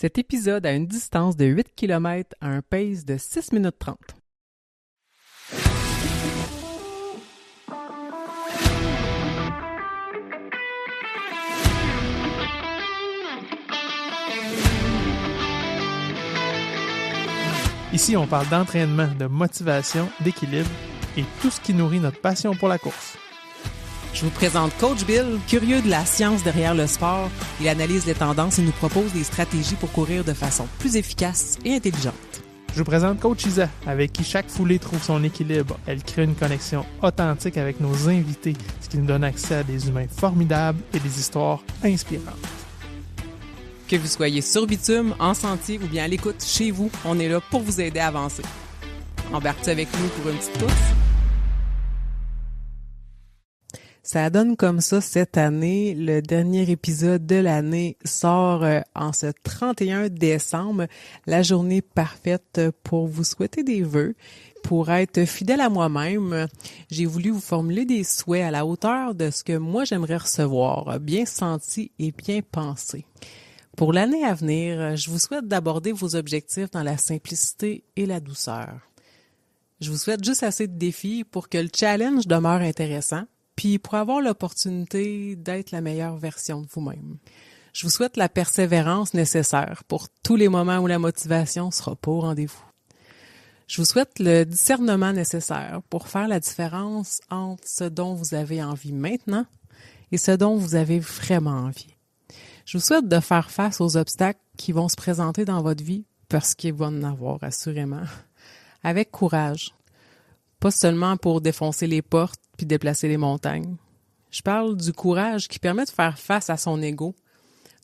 Cet épisode a une distance de 8 km à un pace de 6 minutes 30. Ici, on parle d'entraînement, de motivation, d'équilibre et tout ce qui nourrit notre passion pour la course. Je vous présente Coach Bill, curieux de la science derrière le sport. Il analyse les tendances et nous propose des stratégies pour courir de façon plus efficace et intelligente. Je vous présente Coach Isa, avec qui chaque foulée trouve son équilibre. Elle crée une connexion authentique avec nos invités, ce qui nous donne accès à des humains formidables et des histoires inspirantes. Que vous soyez sur bitume, en sentier ou bien à l'écoute chez vous, on est là pour vous aider à avancer. Embarque-tu avec nous pour une petite course? Ça donne comme ça cette année. Le dernier épisode de l'année sort en ce 31 décembre, la journée parfaite pour vous souhaiter des vœux. Pour être fidèle à moi-même, j'ai voulu vous formuler des souhaits à la hauteur de ce que moi j'aimerais recevoir, bien senti et bien pensé. Pour l'année à venir, je vous souhaite d'aborder vos objectifs dans la simplicité et la douceur. Je vous souhaite juste assez de défis pour que le challenge demeure intéressant, puis pour avoir l'opportunité d'être la meilleure version de vous-même. Je vous souhaite la persévérance nécessaire pour tous les moments où la motivation sera pas au rendez-vous. Je vous souhaite le discernement nécessaire pour faire la différence entre ce dont vous avez envie maintenant et ce dont vous avez vraiment envie. Je vous souhaite de faire face aux obstacles qui vont se présenter dans votre vie, parce qu'il va en avoir assurément, avec courage. Pas seulement pour défoncer les portes puis déplacer les montagnes. Je parle du courage qui permet de faire face à son ego,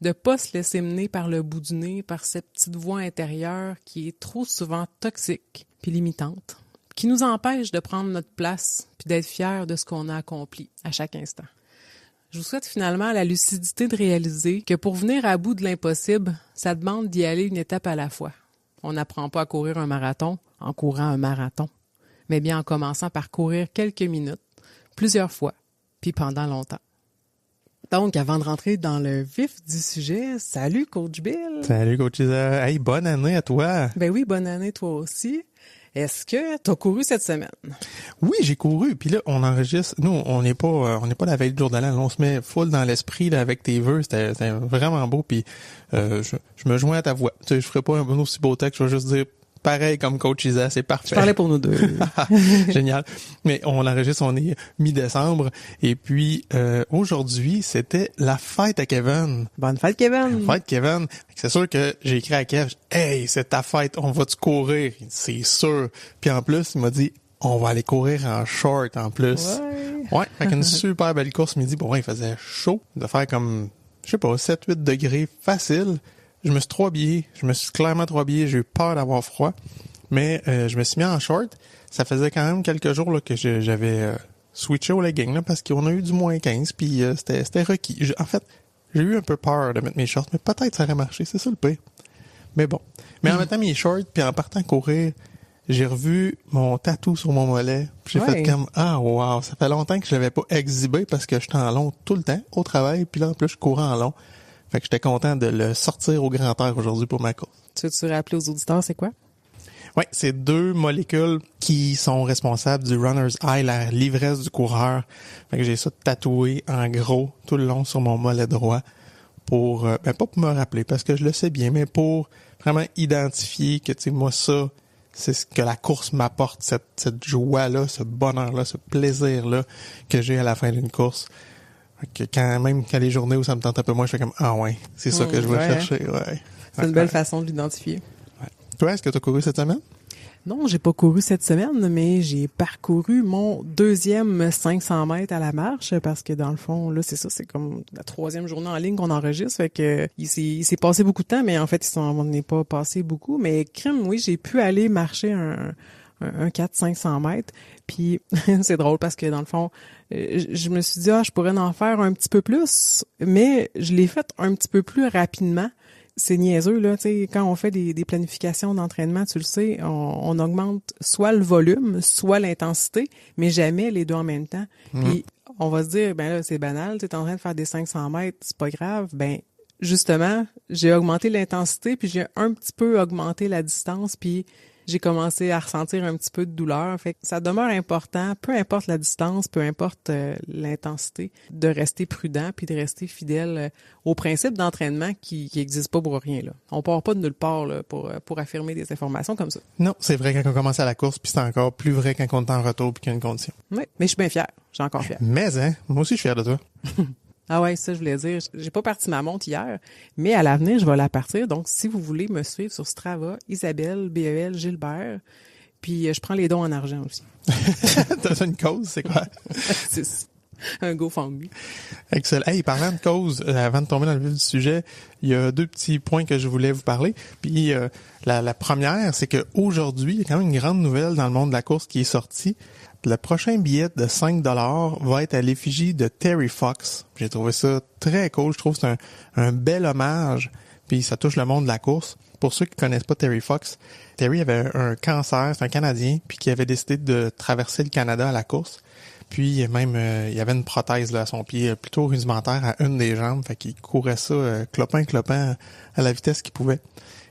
de pas se laisser mener par le bout du nez par cette petite voix intérieure qui est trop souvent toxique puis limitante, qui nous empêche de prendre notre place puis d'être fiers de ce qu'on a accompli à chaque instant. Je vous souhaite finalement la lucidité de réaliser que pour venir à bout de l'impossible, ça demande d'y aller une étape à la fois. On n'apprend pas à courir un marathon en courant un marathon, mais bien en commençant par courir quelques minutes, plusieurs fois, puis pendant longtemps. Donc, avant de rentrer dans le vif du sujet, salut Coach Bill! Salut Coach Isa! Hey, bonne année à toi! Ben oui, bonne année toi aussi! Est-ce que tu as couru cette semaine? Oui, j'ai couru. Puis là, on enregistre. Nous, on n'est pas la veille du jour de l'an. On se met full dans l'esprit là avec tes vœux. C'était vraiment beau. Puis je me joins à ta voix. Tu sais, je ferai pas un aussi beau texte. Je vais juste dire pareil comme Coach Isa. C'est parfait. Je parlais pour nous deux. Génial. Mais on enregistre. On est mi-décembre. Et puis aujourd'hui, c'était la fête à Kevin. Bonne fête, Kevin! Fête, Kevin. C'est sûr que j'ai écrit à Kev, « Hey, c'est ta fête, on va-tu courir? » C'est sûr. Puis en plus, il m'a dit, « On va aller courir en short en plus. » Ouais, fait qu'une super belle course midi. Bon, ouais, il faisait chaud. De faire comme, je sais pas, 7-8 degrés facile. Je me suis trop habillé. Je me suis clairement trop habillé. J'ai eu peur d'avoir froid. Mais je me suis mis en short. Ça faisait quand même quelques jours là, que j'avais switché au legging là, parce qu'on a eu du moins 15. Puis c'était requis. En fait, j'ai eu un peu peur de mettre mes shorts, mais peut-être ça aurait marché, c'est ça le pire. Mais bon. Mais en mettant mes shorts, puis en partant courir, j'ai revu mon tatou sur mon mollet. Puis j'ai fait comme, ah wow, ça fait longtemps que je l'avais pas exhibé parce que j'étais en long tout le temps, au travail, puis là en plus je courais en long. Fait que j'étais content de le sortir au grand air aujourd'hui pour ma course. Tu veux-tu rappeler aux auditeurs, c'est quoi? Oui, c'est 2 molécules qui sont responsables du runner's high, la l'ivresse du coureur. Fait que j'ai ça tatoué en gros tout le long sur mon mollet droit pour, pas pour me rappeler parce que je le sais bien, mais pour vraiment identifier que, tu sais, moi ça, c'est ce que la course m'apporte, cette joie-là, ce bonheur-là, ce plaisir-là que j'ai à la fin d'une course. Fait que quand les journées où ça me tente un peu moins, je fais comme, ah ouais, c'est ça que je vais chercher, ouais. C'est une belle façon de l'identifier. Toi, est-ce que tu as couru cette semaine? Non, j'ai pas couru cette semaine, mais j'ai parcouru mon 2e 500 mètres à la marche parce que dans le fond, là, c'est ça, c'est comme la 3e journée en ligne qu'on enregistre. Fait que il s'est passé beaucoup de temps, mais en fait, on n'est pas passé beaucoup. Mais crime, oui, j'ai pu aller marcher un 400-500 mètres. Puis c'est drôle parce que dans le fond, je me suis dit, je pourrais en faire un petit peu plus, mais je l'ai fait un petit peu plus rapidement. C'est niaiseux, là, tu sais, quand on fait des planifications d'entraînement, tu le sais, on augmente soit le volume, soit l'intensité, mais jamais les deux en même temps. Puis on va se dire, ben là, c'est banal, tu es en train de faire des 500 mètres, c'est pas grave. Ben, justement, j'ai augmenté l'intensité, puis j'ai un petit peu augmenté la distance, puis j'ai commencé à ressentir un petit peu de douleur. Fait que ça demeure important, peu importe la distance, peu importe l'intensité, de rester prudent puis de rester fidèle au principe d'entraînement qui existe pas pour rien, là. On part pas de nulle part là, pour affirmer des informations comme ça. Non, c'est vrai quand on commence à la course, puis c'est encore plus vrai quand on est en retour puis qu'il y a une condition. Oui, mais je suis bien fière. Je suis encore fière. Mais, moi aussi, je suis fier de toi. Ah ouais, ça, je voulais dire. J'ai pas parti ma montre hier, mais à l'avenir, je vais la partir. Donc, si vous voulez me suivre sur Strava, Isabelle, BEL, Gilbert, puis je prends les dons en argent aussi. T'as une cause, c'est quoi? C'est un GoFundMe. Excellent. Hey, parlant de cause, avant de tomber dans le vif du sujet, il y a 2 petits points que je voulais vous parler. Puis la première, c'est qu'aujourd'hui, il y a quand même une grande nouvelle dans le monde de la course qui est sortie. Le prochain billet de 5 va être à l'effigie de Terry Fox. J'ai trouvé ça très cool. Je trouve que c'est un bel hommage. Puis ça touche le monde de la course. Pour ceux qui connaissent pas Terry Fox, Terry avait un cancer, c'est un Canadien, puis qui avait décidé de traverser le Canada à la course. Puis même, il y avait une prothèse là, à son pied, plutôt rudimentaire à une des jambes. Fait qu'il courait ça clopin à la vitesse qu'il pouvait.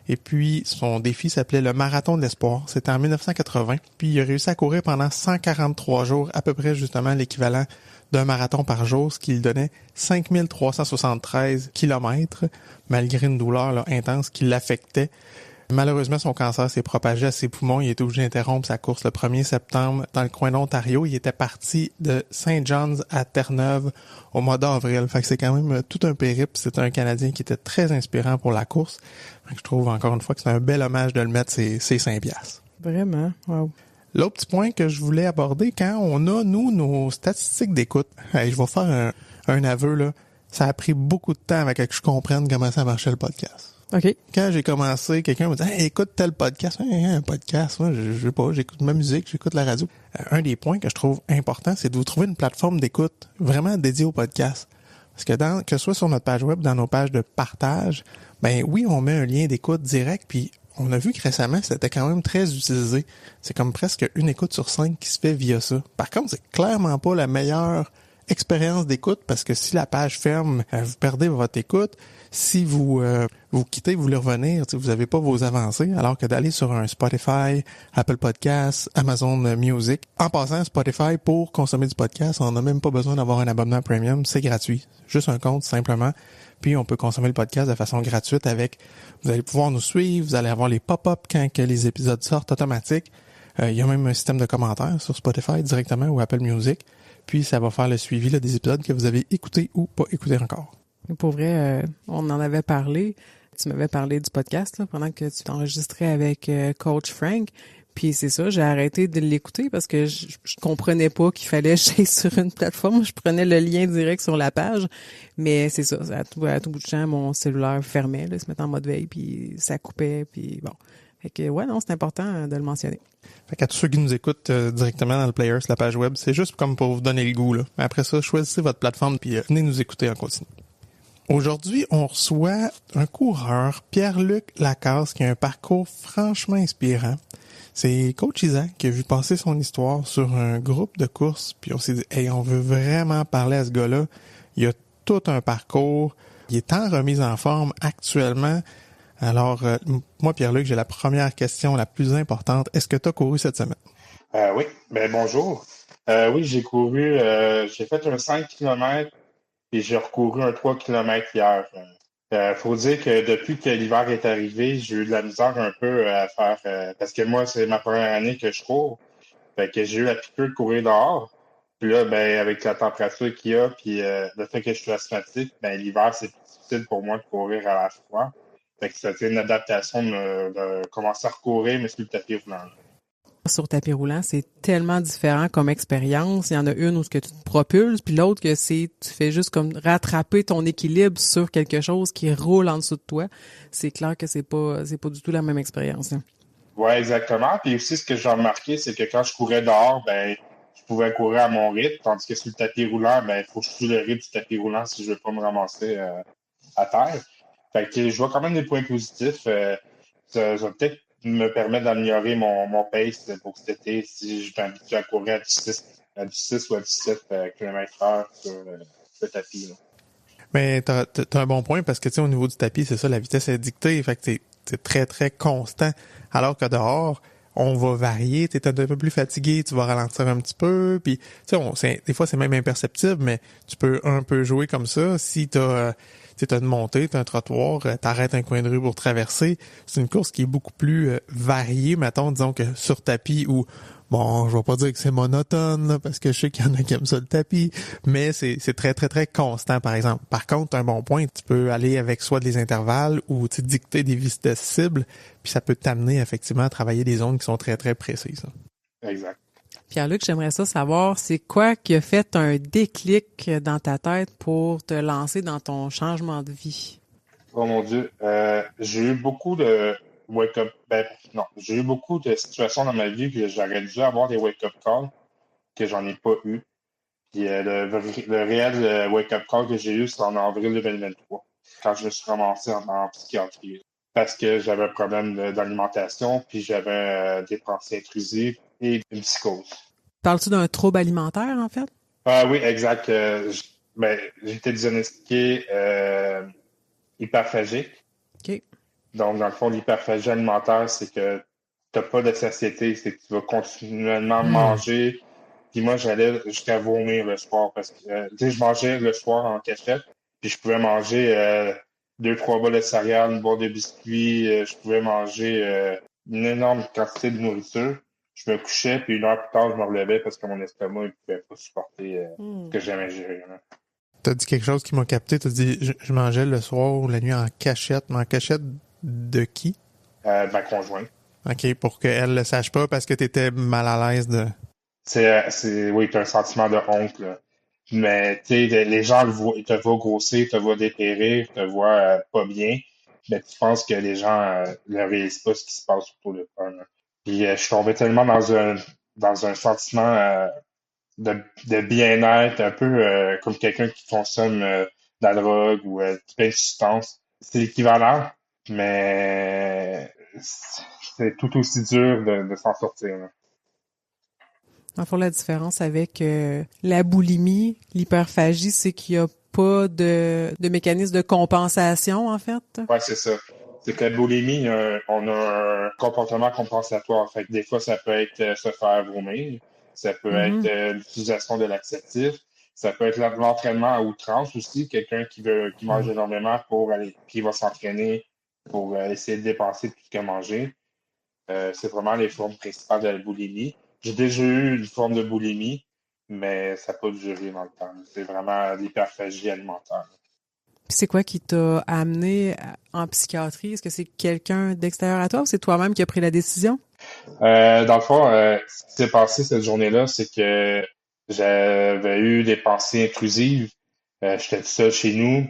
Et puis, son défi s'appelait le Marathon de l'Espoir. C'était en 1980. Puis, il a réussi à courir pendant 143 jours, à peu près justement l'équivalent d'un marathon par jour, ce qui lui donnait 5373 kilomètres, malgré une douleur là, intense qui l'affectait. Malheureusement, son cancer s'est propagé à ses poumons. Il était obligé d'interrompre sa course le 1er septembre dans le coin d'Ontario. Il était parti de Saint John's à Terre-Neuve au mois d'avril. Fait que c'est quand même tout un périple. C'était un Canadien qui était très inspirant pour la course. Fait que je trouve encore une fois que c'est un bel hommage de le mettre ses 5 piastres. Vraiment? Wow. L'autre petit point que je voulais aborder, quand on a, nous, nos statistiques d'écoute, hey, je vais faire un aveu, là. Ça a pris beaucoup de temps avant que je comprenne comment ça marchait le podcast. OK. Quand j'ai commencé, quelqu'un m'a dit hey, écoute tel podcast. Hey, un podcast, moi, je sais pas, j'écoute ma musique, j'écoute la radio. Un des points que je trouve important, c'est de vous trouver une plateforme d'écoute vraiment dédiée au podcast. Parce que que ce soit sur notre page web, dans nos pages de partage, ben oui, on met un lien d'écoute direct, puis on a vu que récemment, c'était quand même très utilisé. C'est comme presque une écoute sur 5 qui se fait via ça. Par contre, c'est clairement pas la meilleure expérience d'écoute parce que si la page ferme, vous perdez votre écoute. Si vous quittez, vous voulez revenir, vous n'avez pas vos avancées, alors que d'aller sur un Spotify, Apple Podcasts, Amazon Music. En passant, Spotify, pour consommer du podcast, on n'a même pas besoin d'avoir un abonnement premium, c'est gratuit. Juste un compte, simplement. Puis on peut consommer le podcast de façon gratuite avec... Vous allez pouvoir nous suivre, vous allez avoir les pop-up quand que les épisodes sortent automatiques. Il y a même un système de commentaires sur Spotify directement ou Apple Music. Puis ça va faire le suivi là, des épisodes que vous avez écoutés ou pas écoutés encore. Pour vrai, on en avait parlé. Tu m'avais parlé du podcast là, pendant que tu t'enregistrais avec Coach Frank. Puis c'est ça, j'ai arrêté de l'écouter parce que je comprenais pas qu'il fallait que j'aille sur une plateforme. Je prenais le lien direct sur la page. Mais c'est ça, à tout bout de champ, mon cellulaire fermait, là, se mettait en mode veille, puis ça coupait, puis bon. Fait que ouais, non, c'est important de le mentionner. Fait qu'à tous ceux qui nous écoutent directement dans le player sur la page web, c'est juste comme pour vous donner le goût, là. Mais après ça, choisissez votre plateforme puis venez nous écouter en continu. Aujourd'hui, on reçoit un coureur, Pierre-Luc Lacasse, qui a un parcours franchement inspirant. C'est Coach Isaac qui a vu passer son histoire sur un groupe de course, puis on s'est dit, hey, on veut vraiment parler à ce gars-là. Il a tout un parcours. Il est en remise en forme actuellement. Alors, moi, Pierre-Luc, j'ai la première question la plus importante. Est-ce que tu as couru cette semaine? Oui, bonjour. Oui, j'ai couru, j'ai fait un 5 km et j'ai recouru un 3 km hier. Faut dire que depuis que l'hiver est arrivé, j'ai eu de la misère un peu à faire, parce que moi, c'est ma première année que je cours. Fait que j'ai eu la piqûre de courir dehors. Puis là, avec la température qu'il y a, puis le fait que je suis asthmatique, l'hiver, c'est plus difficile pour moi de courir à la froid. Fait que c'était une adaptation de commencer à recourir, mais sur le tapis roulant. Sur tapis roulant, c'est tellement différent comme expérience. Il y en a une où ce que tu te propulses, puis l'autre que tu fais juste comme rattraper ton équilibre sur quelque chose qui roule en dessous de toi. C'est clair que c'est pas du tout la même expérience. Hein. Ouais, exactement. Puis aussi, ce que j'ai remarqué, c'est que quand je courais dehors, je pouvais courir à mon rythme, tandis que sur le tapis roulant, il faut que je suive le rythme du tapis roulant si je veux pas me ramasser à terre. Fait que je vois quand même des points positifs. Ça va peut-être me permettre d'améliorer mon pace pour cet été si je m'habitue à courir à du 6 ou à du 7 km/h sur le tapis. Là. Mais t'as un bon point parce que, tu sais, au niveau du tapis, c'est ça, la vitesse est dictée. Fait que c'est très, très constant. Alors que dehors, on va varier. T'es un peu plus fatigué, tu vas ralentir un petit peu. Puis, tu sais, des fois, c'est même imperceptible, mais tu peux un peu jouer comme ça. Si t'as une montée, t'as un trottoir, t'arrêtes un coin de rue pour traverser. C'est une course qui est beaucoup plus variée, mettons, disons que sur tapis ou bon, je vais pas dire que c'est monotone, là, parce que je sais qu'il y en a qui aiment ça le tapis, mais c'est très, très, très constant, par exemple. Par contre, un bon point, tu peux aller avec soit des intervalles ou tu dicter des vitesses cibles, puis ça peut t'amener effectivement à travailler des zones qui sont très, très précises. Exact. Pierre-Luc, j'aimerais ça savoir, c'est quoi qui a fait un déclic dans ta tête pour te lancer dans ton changement de vie? Oh mon Dieu. J'ai eu beaucoup de wake-up. Ben, non, j'ai eu beaucoup de situations dans ma vie que j'aurais dû avoir des wake-up calls que j'en ai pas eu. Puis le réel wake-up call que j'ai eu, c'est en avril 2023, quand je me suis ramassé en psychiatrie. Parce que j'avais un problème d'alimentation, puis j'avais des pensées intrusives et une psychose. Parles-tu d'un trouble alimentaire, en fait? Ah oui, exact. J'ai été diagnostiqué hyperphagique. OK. Donc, dans le fond, l'hyperphagie alimentaire, c'est que tu n'as pas de satiété, c'est que tu vas continuellement manger. Puis moi, j'allais jusqu'à vomir le soir parce que tu sais, je mangeais le soir en cachette, puis je pouvais manger 2, 3 bols de céréales, une boîte de biscuits, je pouvais manger une énorme quantité de nourriture. Je me couchais, puis 1 heure plus tard, je me relevais parce que mon estomac ne pouvait pas supporter ce que j'avais géré. T'as dit quelque chose qui m'a capté, t'as dit je mangeais le soir ou la nuit en cachette, mais en cachette de qui? Ma conjointe. OK, pour qu'elle le sache pas parce que t'étais mal à l'aise de... Oui, t'as un sentiment de honte, là. Mais, tu sais, les gens ils te voient grossir, te voient dépérir, te voient pas bien. Mais tu penses que les gens ne réalisent pas ce qui se passe autour de toi, là. Puis, je suis tombé tellement dans un sentiment de bien-être, un peu comme quelqu'un qui consomme de la drogue ou qui prend une substance. C'est l'équivalent, mais c'est tout aussi dur de s'en sortir, là. Dans le fond, la différence avec la boulimie, l'hyperphagie, c'est qu'il n'y a pas de mécanisme de compensation, en fait. Ouais, c'est ça. C'est que la boulimie, on a un comportement compensatoire. Fait que des fois, ça peut être se faire vomir, ça peut être l'utilisation de laxatifs, ça peut être l'entraînement à outrance aussi, quelqu'un qui mange énormément pour aller, qui va s'entraîner pour essayer de dépenser tout ce qu'il a mangé. C'est vraiment les formes principales de la boulimie. J'ai déjà eu une forme de boulimie, mais ça n'a pas duré dans le temps. C'est vraiment l'hyperphagie alimentaire. Puis c'est quoi qui t'a amené en psychiatrie? Est-ce que c'est quelqu'un d'extérieur à toi ou c'est toi-même qui as pris la décision? Dans le fond, ce qui s'est passé cette journée-là, c'est que j'avais eu des pensées intrusives. J'étais tout seul chez nous.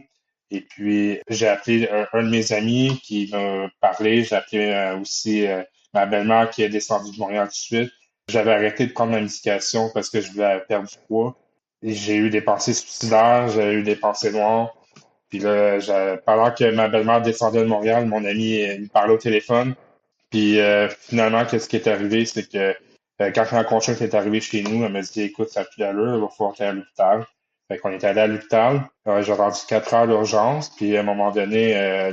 Et puis, j'ai appelé un de mes amis qui m'a parlé. J'ai appelé aussi ma belle-mère qui est descendue de Montréal tout de suite. J'avais arrêté de prendre ma médication parce que je voulais perdre du poids. Et j'ai eu des pensées suicidaires, j'ai eu des pensées noires. Puis là, pendant que ma belle-mère descendait de Montréal, mon ami me parlait au téléphone. Puis finalement, qu'est-ce qui est arrivé, c'est que quand ma conjointe est arrivée chez nous, elle m'a dit écoute, ça n'a plus d'allure, il va falloir aller à l'hôpital. Fait qu'on est allé à l'hôpital. J'ai rendu 4 heures d'urgence. Puis à un moment donné,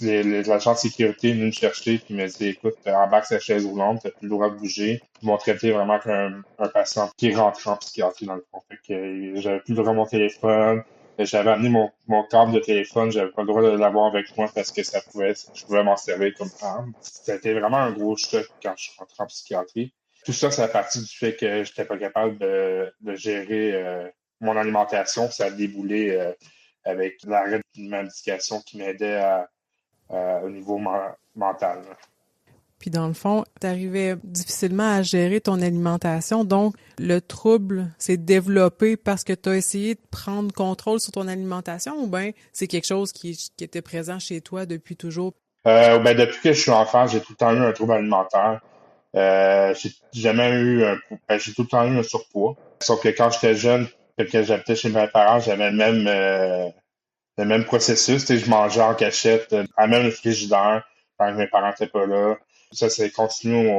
les agents de sécurité venaient me chercher puis me dit écoute, embarque sa chaise roulante, t'as plus le droit de bouger. Ils m'ont traité vraiment comme un patient qui rentre en psychiatrie dans le fond. Fait que j'avais plus le droit à mon téléphone. J'avais amené mon câble de téléphone, j'avais pas le droit de l'avoir avec moi parce que je pouvais m'en servir comme arme. C'était vraiment un gros choc quand je suis rentré en psychiatrie. Tout ça, c'est à partir du fait que j'étais pas capable de gérer mon alimentation. Ça a déboulé avec l'arrêt de ma médication qui m'aidait au niveau mental. Puis dans le fond, t'arrivais difficilement à gérer ton alimentation, donc le trouble s'est développé parce que t'as essayé de prendre contrôle sur ton alimentation ou bien c'est quelque chose qui était présent chez toi depuis toujours? Depuis que je suis enfant, j'ai tout le temps eu un trouble alimentaire. J'ai jamais eu j'ai tout le temps eu un surpoids. Sauf que quand j'étais jeune, que j'habitais chez mes parents, j'avais le même processus. Tu sais, je mangeais en cachette, à même le frigidaire, quand mes parents n'étaient pas là. Ça s'est continué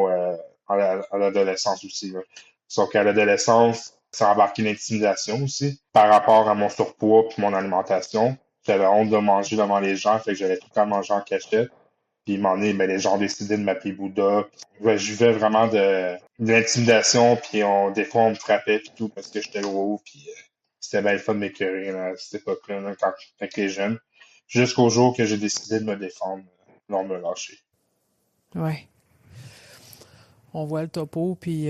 à l'adolescence aussi, là. Sauf qu'à l'adolescence, Ça a embarqué l'intimidation aussi par rapport à mon surpoids puis mon alimentation. J'avais honte de manger devant les gens, fait que j'allais tout le temps manger en cachette. Puis, à un moment donné, ben, les gens ont décidé de m'appeler Bouddha. Ouais, je vivais vraiment de l'intimidation, puis des fois, on me frappait puis tout parce que j'étais gros, puis c'était bien le fun de m'écœurer là, à cette époque-là, là, quand avec les jeunes. Jusqu'au jour que j'ai décidé de me défendre, là, on me lâché. Ouais. On voit le topo, puis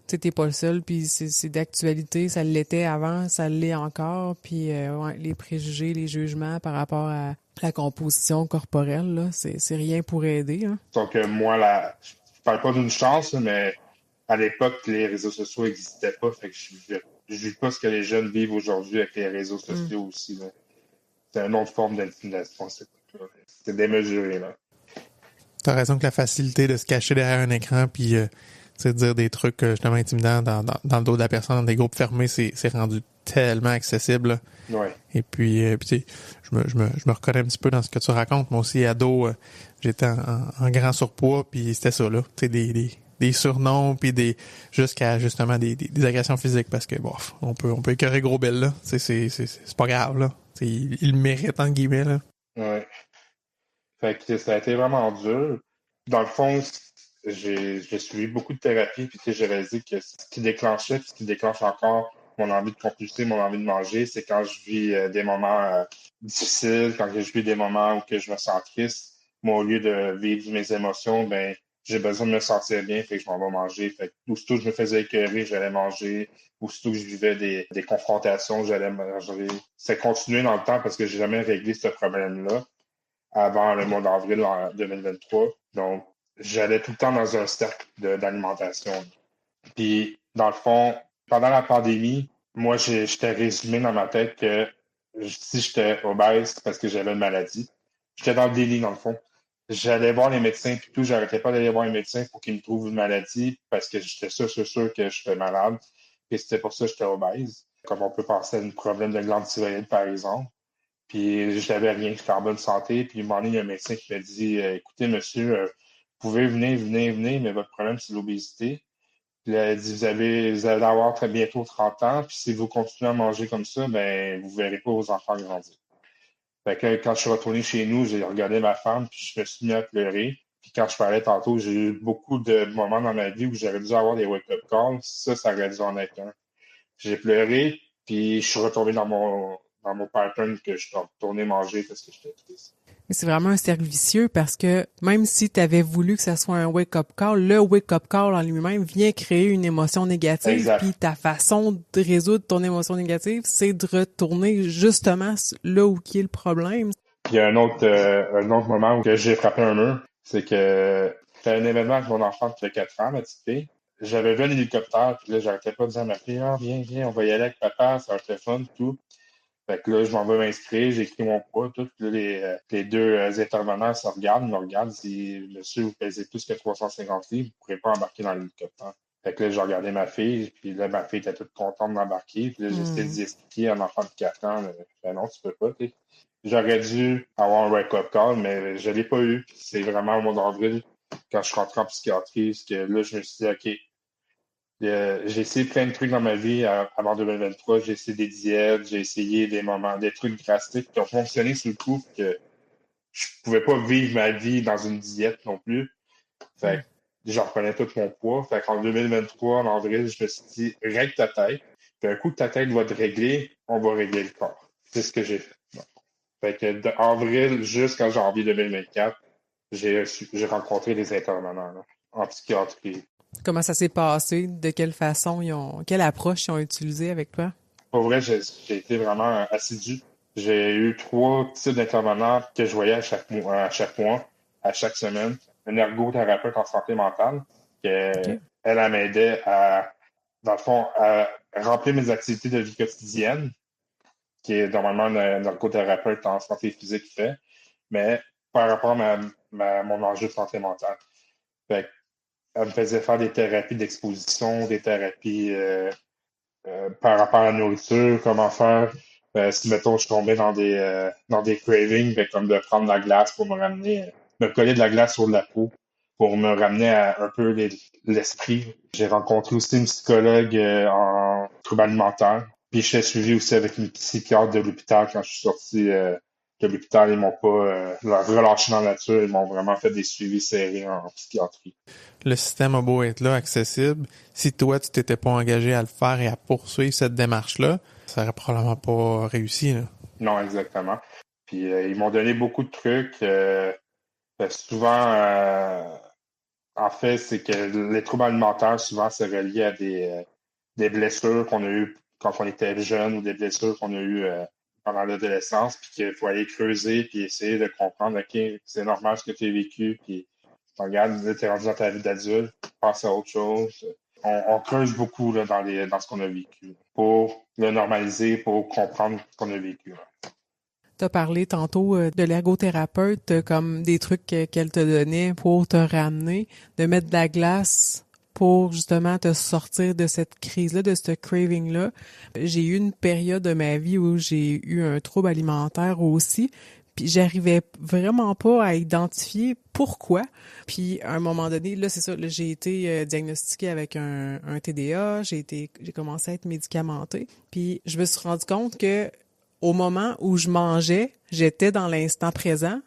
tu sais, t'es pas le seul, puis c'est d'actualité, ça l'était avant, ça l'est encore, puis ouais, les préjugés, les jugements par rapport à la composition corporelle, là, c'est rien pour aider, hein. Donc, moi, je parle pas d'une chance, là, mais à l'époque, les réseaux sociaux n'existaient pas, fait que je vis pas ce que les jeunes vivent aujourd'hui avec les réseaux sociaux aussi, là. C'est une autre forme d'intimidation, c'est démesuré, là. T'as raison que la facilité de se cacher derrière un écran puis tu sais, dire des trucs justement intimidants dans le dos de la personne, dans des groupes fermés, c'est rendu tellement accessible, là. Ouais. Et puis tu sais, je me reconnais un petit peu dans ce que tu racontes. Moi aussi, ado, j'étais en grand surpoids, puis c'était ça, là. Tu sais, des surnoms, puis jusqu'à justement des agressions physiques, parce que, bon, on peut écœurer Gros Bill, là. Tu sais, c'est pas grave, là. Tu sais, il le mérite, entre guillemets, là. Ouais. Fait que ça a été vraiment dur. Dans le fond, j'ai suivi beaucoup de thérapie, puis tu sais, j'ai réalisé que ce qui déclenchait, puis ce qui déclenche encore mon envie de compulser, mon envie de manger, c'est quand je vis des moments difficiles, quand je vis des moments où que je me sens triste. Moi, au lieu de vivre mes émotions, ben j'ai besoin de me sentir bien, fait que je m'en vais manger. Fait que aussitôt que je me faisais écœurer, j'allais manger. Aussitôt que je vivais des confrontations, j'allais manger. C'est continué dans le temps parce que j'ai jamais réglé ce problème-là avant le mois d'avril en 2023. Donc, j'allais tout le temps dans un cercle d'alimentation. Puis, dans le fond, pendant la pandémie, moi, j'étais résumé dans ma tête que si j'étais obèse, c'est parce que j'avais une maladie. J'étais dans le déni, dans le fond. J'allais voir les médecins, puis tout, j'arrêtais pas d'aller voir les médecins pour qu'ils me trouvent une maladie parce que j'étais sûr que j'étais malade. Et c'était pour ça que j'étais obèse. Comme on peut penser à un problème de glande thyroïde, par exemple. Puis j'avais rien, j'étais en bonne santé. Puis à un moment donné, il y a un médecin qui m'a dit écoutez, monsieur, vous pouvez venir, mais votre problème, c'est l'obésité. Puis là, il dit vous allez avoir très bientôt 30 ans, puis si vous continuez à manger comme ça, ben vous verrez pas vos enfants grandir. Fait que quand je suis retourné chez nous, j'ai regardé ma femme, puis je me suis mis à pleurer. Puis quand je parlais tantôt, j'ai eu beaucoup de moments dans ma vie où j'aurais dû avoir des wake-up calls. Ça aurait dû en être un. J'ai pleuré, puis je suis retombé dans mon pattern que je suis retourné manger parce que j'étais triste. Mais c'est vraiment un cercle vicieux parce que même si tu avais voulu que ça soit un wake-up call, le wake-up call en lui-même vient créer une émotion négative. Exact. Puis ta façon de résoudre ton émotion négative, c'est de retourner justement là où qui est le problème. Puis il y a un autre moment où que j'ai frappé un mur, c'est que c'était un événement avec mon enfant qui a 4 ans, ma petite fille. J'avais vu un hélicoptère, puis là, j'arrêtais pas de dire à ma fille, ah, viens, on va y aller avec papa, ça va être le fun, tout. Fait que là, je m'en vais m'inscrire, j'ai écrit mon poids, tout. Puis là, les deux intervenants se regardent, me regardent, disent, monsieur, vous pesez plus que 350 livres, vous pourrez pas embarquer dans l'hélicoptère. Fait que là, j'ai regardé ma fille, puis là, ma fille était toute contente d'embarquer. Puis là, j'ai essayé d'y expliquer à un enfant de 4 ans, ben non, tu peux pas, tu sais. J'aurais dû avoir un wake-up call, mais je l'ai pas eu. C'est vraiment au mois d'avril, quand je suis rentré en psychiatrie, parce que là, je me suis dit, OK, j'ai essayé plein de trucs dans ma vie avant 2023. J'ai essayé des diètes, j'ai essayé des trucs drastiques qui ont fonctionné sur le coup, que je pouvais pas vivre ma vie dans une diète non plus. Fait que j'en reprenais tout mon poids. Fait qu'en 2023, en avril, je me suis dit, règle ta tête. Puis un coup que ta tête va te régler, on va régler le corps. C'est ce que j'ai fait. Fait que d'avril jusqu'en janvier 2024, j'ai rencontré des intervenants là, en psychiatrie. Comment ça s'est passé? De quelle façon quelle approche ils ont utilisé avec toi? Pour vrai, j'ai été vraiment assidu. J'ai eu 3 types d'intervenants que je voyais à chaque mois, à chaque semaine. Un ergothérapeute en santé mentale, Okay. elle m'aidait dans le fond, à remplir mes activités de vie quotidienne, qui est normalement un ergothérapeute en santé physique fait, mais par rapport à mon enjeu de santé mentale. Fait elle me faisait faire des thérapies d'exposition, des thérapies par rapport à la nourriture, comment faire si, mettons, je tombais dans des cravings, ben, comme de prendre de la glace pour me ramener, me coller de la glace sur la peau pour me ramener à un peu l'esprit. J'ai rencontré aussi une psychologue en troubles alimentaires. Puis j'étais suivi aussi avec une psychiatre de l'hôpital quand je suis sorti de l'hôpital. Ils m'ont pas relâché dans la nature, ils m'ont vraiment fait des suivis serrés en psychiatrie. Le système a beau être là, accessible. Si toi, tu t'étais pas engagé à le faire et à poursuivre cette démarche-là, ça aurait probablement pas réussi, là. Non, exactement. Puis ils m'ont donné beaucoup de trucs. Souvent, en fait, c'est que les troubles alimentaires, souvent, c'est relié à des blessures qu'on a eues quand on était jeune ou des blessures qu'on a eues pendant l'adolescence, puis qu'il faut aller creuser puis essayer de comprendre, OK, c'est normal ce que tu as vécu, puis regarde, tu es rendu dans ta vie d'adulte, passe à autre chose. On creuse beaucoup là, dans ce qu'on a vécu pour le normaliser, pour comprendre ce qu'on a vécu. Tu as parlé tantôt de l'ergothérapeute comme des trucs qu'elle te donnait pour te ramener, de mettre de la glace pour justement te sortir de cette crise-là, de ce craving-là. J'ai eu une période de ma vie où j'ai eu un trouble alimentaire aussi, puis j'arrivais vraiment pas à identifier pourquoi. Puis à un moment donné, là c'est ça, là, j'ai été diagnostiquée avec un TDA, j'ai commencé à être médicamentée, puis je me suis rendu compte que au moment où je mangeais, j'étais dans l'instant présent.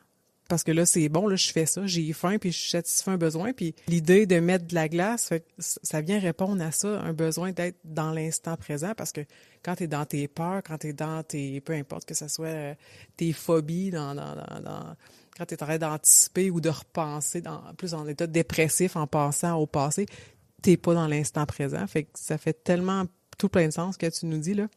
Parce que là, c'est bon, là, je fais ça, j'ai faim, puis je satisfais un besoin. Puis l'idée de mettre de la glace, ça vient répondre à ça, un besoin d'être dans l'instant présent. Parce que quand t'es dans tes peurs, quand t'es dans tes... peu importe que ce soit tes phobies, quand t'es en train d'anticiper ou de repenser, plus en état dépressif en pensant au passé, t'es pas dans l'instant présent. Fait que ça fait tellement tout plein de sens ce que tu nous dis, là.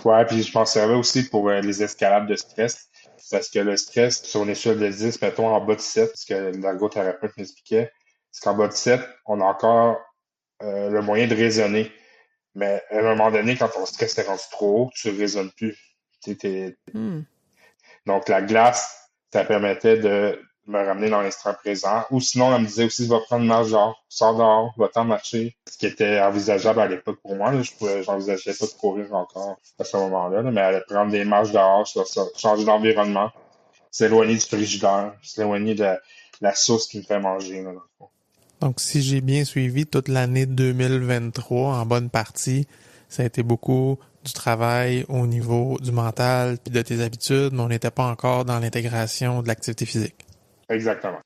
Ouais, puis je m'en servais aussi pour les escalades de stress. Parce que le stress, sur une échelle de 10, mettons en bas de 7, ce que l'ergothérapeute m'expliquait, c'est qu'en bas de 7, on a encore le moyen de raisonner. Mais à un moment donné, quand ton stress est rendu trop haut, tu ne raisonnes plus. Donc la glace, ça permettait de me ramener dans l'instant présent. Ou sinon, elle me disait aussi, va prendre une marche dehors, sors dehors, va-t'en marcher. Ce qui était envisageable à l'époque pour moi. Là. J'envisageais pas de courir encore à ce moment-là, mais elle allait prendre des marches dehors, changer d'environnement, s'éloigner du frigidaire, s'éloigner de la sauce qui me fait manger. Là, dans le fond. Donc, si j'ai bien suivi, toute l'année 2023, en bonne partie, ça a été beaucoup du travail au niveau du mental puis de tes habitudes, mais on n'était pas encore dans l'intégration de l'activité physique. Exactement.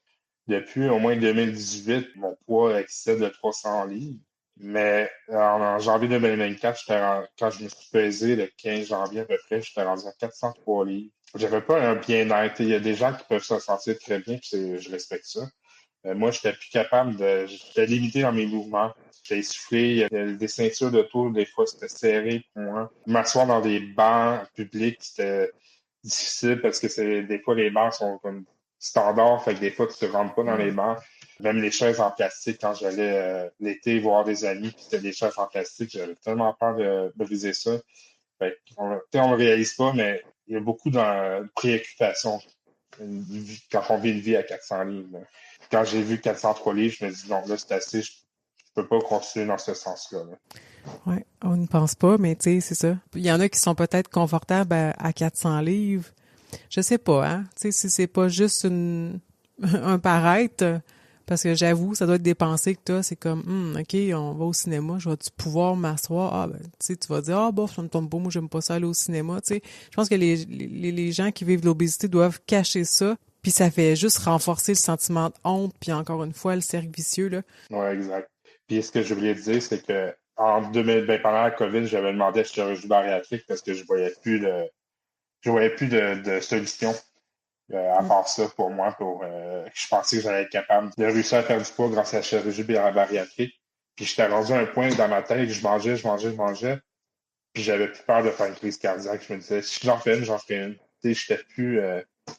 Depuis au moins 2018, mon poids excède de 300 livres. Mais en janvier 2024, quand je me suis pesé le 15 janvier à peu près, j'étais rendu à 403 livres. J'avais pas un bien-être. Il y a des gens qui peuvent se sentir très bien, puis je respecte ça. Moi, j'étais plus capable j'étais limité dans mes mouvements. J'étais essoufflé, il y avait des ceintures de tour, des fois c'était serré pour moi. M'asseoir dans des bancs publics, c'était difficile parce que des fois les bancs sont comme standards, fait que des fois tu ne rentres pas dans les bancs. Même les chaises en plastique, quand j'allais l'été voir des amis, puis c'était des chaises en plastique, j'avais tellement peur de briser ça. Fait on le réalise pas, mais il y a beaucoup de préoccupations quand on vit une vie à 400 livres. Là. Quand j'ai vu 403 livres, je me dis, non, là, c'est assez, je peux pas continuer dans ce sens-là. Là. Oui, on ne pense pas, mais tu sais, c'est ça. Il y en a qui sont peut-être confortables à 400 livres. Je sais pas, hein. Tu sais, si c'est pas juste un paraître, parce que j'avoue, ça doit être des pensées que t'as, c'est comme, OK, on va au cinéma, je vais-tu pouvoir m'asseoir? Ah, ben, tu sais, tu vas dire, bof, ça me tombe pas, moi, j'aime pas ça aller au cinéma, tu sais. Je pense que les gens qui vivent de l'obésité doivent cacher ça, puis ça fait juste renforcer le sentiment de honte, puis encore une fois, le cercle vicieux, là. Ouais, exact. Puis ce que je voulais dire, c'est que pendant la COVID, j'avais demandé à chirurgie bariatrique parce que je voyais plus de solution à part ça pour moi. Je pensais que j'allais être capable de réussir à faire du poids grâce à la chirurgie bariatrique. Puis j'étais rendu à un point dans ma tête que je mangeais. Puis j'avais plus peur de faire une crise cardiaque. Je me disais, si j'en fais une, j'en ferai une. Tu sais,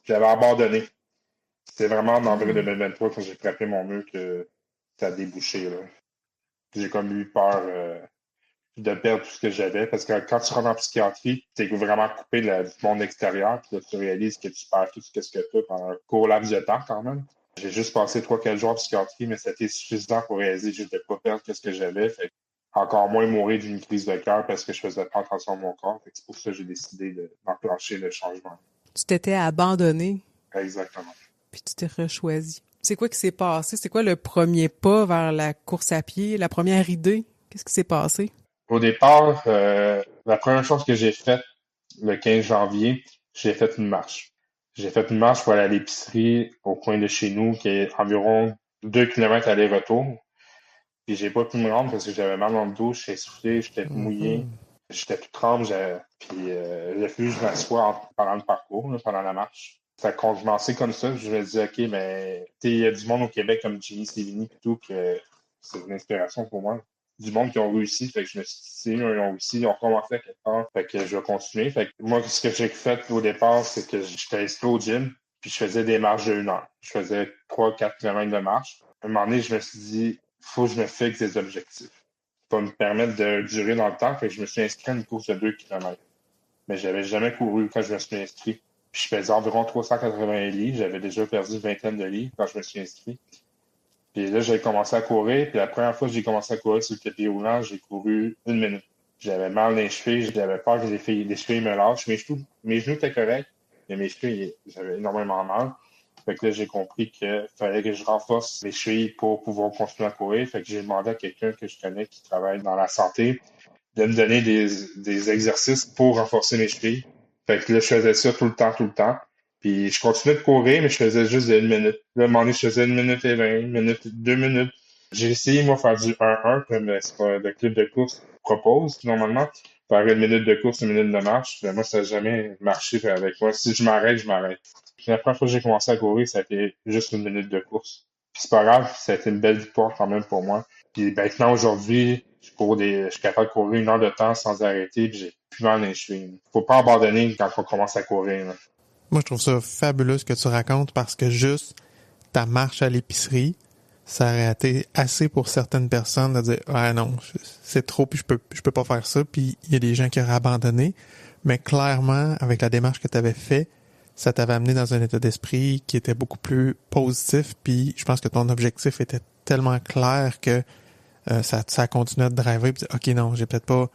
j'avais abandonné. C'était vraiment en avril 2023 quand j'ai frappé mon mur que ça a débouché. Là. J'ai comme eu peur de perdre tout ce que j'avais parce que quand tu rentres en psychiatrie, tu es vraiment coupé du monde extérieur puis là, tu réalises que tu perds tout ce que tu as pendant un court laps de temps quand même. J'ai juste passé 3-4 jours en psychiatrie, mais c'était suffisant pour réaliser que je ne devais pas perdre ce que j'avais. Fait encore moins mourir d'une crise de cœur parce que je faisais pas attention à mon corps. Fait c'est pour ça que j'ai décidé d'enclencher le changement. Tu t'étais abandonné. Exactement. Puis tu t'es rechoisi. C'est quoi qui s'est passé? C'est quoi le premier pas vers la course à pied? La première idée? Qu'est-ce qui s'est passé? Au départ, la première chose que j'ai faite le 15 janvier, j'ai fait une marche. J'ai fait une marche pour aller à l'épicerie au coin de chez nous, qui est environ 2 kilomètres aller-retour. Puis j'ai pas pu me rendre parce que j'avais mal dans le dos, j'étais essoufflé, j'étais mouillé, j'étais tout tremble, puis j'ai fallu que je m'assoie pendant le parcours, là, pendant la marche. Ça a commencé comme ça, je me dis, OK, mais il y a du monde au Québec comme Ginny Sévigny et tout, que c'est une inspiration pour moi. Du monde qui ont réussi, fait que je me suis dit, ils ont réussi, ils ont commencé à quelque part, fait que je vais continuer. Fait que moi, ce que j'ai fait au départ, c'est que j'étais inscrit au gym, puis je faisais des marches de 1 heure. Je faisais 3-4 km de marche. À un moment donné, je me suis dit, faut que je me fixe des objectifs. Ça va me permettre de durer dans le temps, fait que je me suis inscrit à une course de 2 km. Mais j'avais jamais couru quand je me suis inscrit. Puis je faisais environ 380 livres. J'avais déjà perdu une vingtaine de livres quand je me suis inscrit. Puis là, j'ai commencé à courir. Puis la première fois que j'ai commencé à courir sur le tapis roulant, j'ai couru 1 minute. J'avais mal dans les chevilles. J'avais peur que les chevilles me lâchent. Mes genoux étaient corrects, mais mes chevilles, j'avais énormément mal. Fait que là, j'ai compris qu'il fallait que je renforce mes chevilles pour pouvoir continuer à courir. Fait que j'ai demandé à quelqu'un que je connais qui travaille dans la santé de me donner des exercices pour renforcer mes chevilles. Fait que là, je faisais ça tout le temps. Puis je continuais de courir, mais je faisais juste de 1 minute. Là, à un moment donné, je faisais 1 minute et 20, 1 minute, 2 minutes. J'ai essayé, moi, de faire du 1-1, comme c'est pas le club de course propose, normalement. Faire 1 minute de course, 1 minute de marche. Mais moi, ça n'a jamais marché avec moi. Si je m'arrête, je m'arrête. Puis la première fois que j'ai commencé à courir, ça a été juste 1 minute de course. Puis c'est pas grave, ça a été une belle victoire quand même pour moi. Puis maintenant, aujourd'hui, je suis capable de courir 1 heure de temps sans arrêter, puis j'ai plus mal dans les chevilles. Faut pas abandonner quand on commence à courir, là. Moi, je trouve ça fabuleux ce que tu racontes parce que juste ta marche à l'épicerie, ça aurait été assez pour certaines personnes de dire « Ah non, c'est trop, puis je peux pas faire ça. » Puis il y a des gens qui auraient abandonné. Mais clairement, avec la démarche que tu avais fait, ça t'avait amené dans un état d'esprit qui était beaucoup plus positif. Puis je pense que ton objectif était tellement clair que ça a continué à te driver. Puis, OK, non, j'ai peut-être pas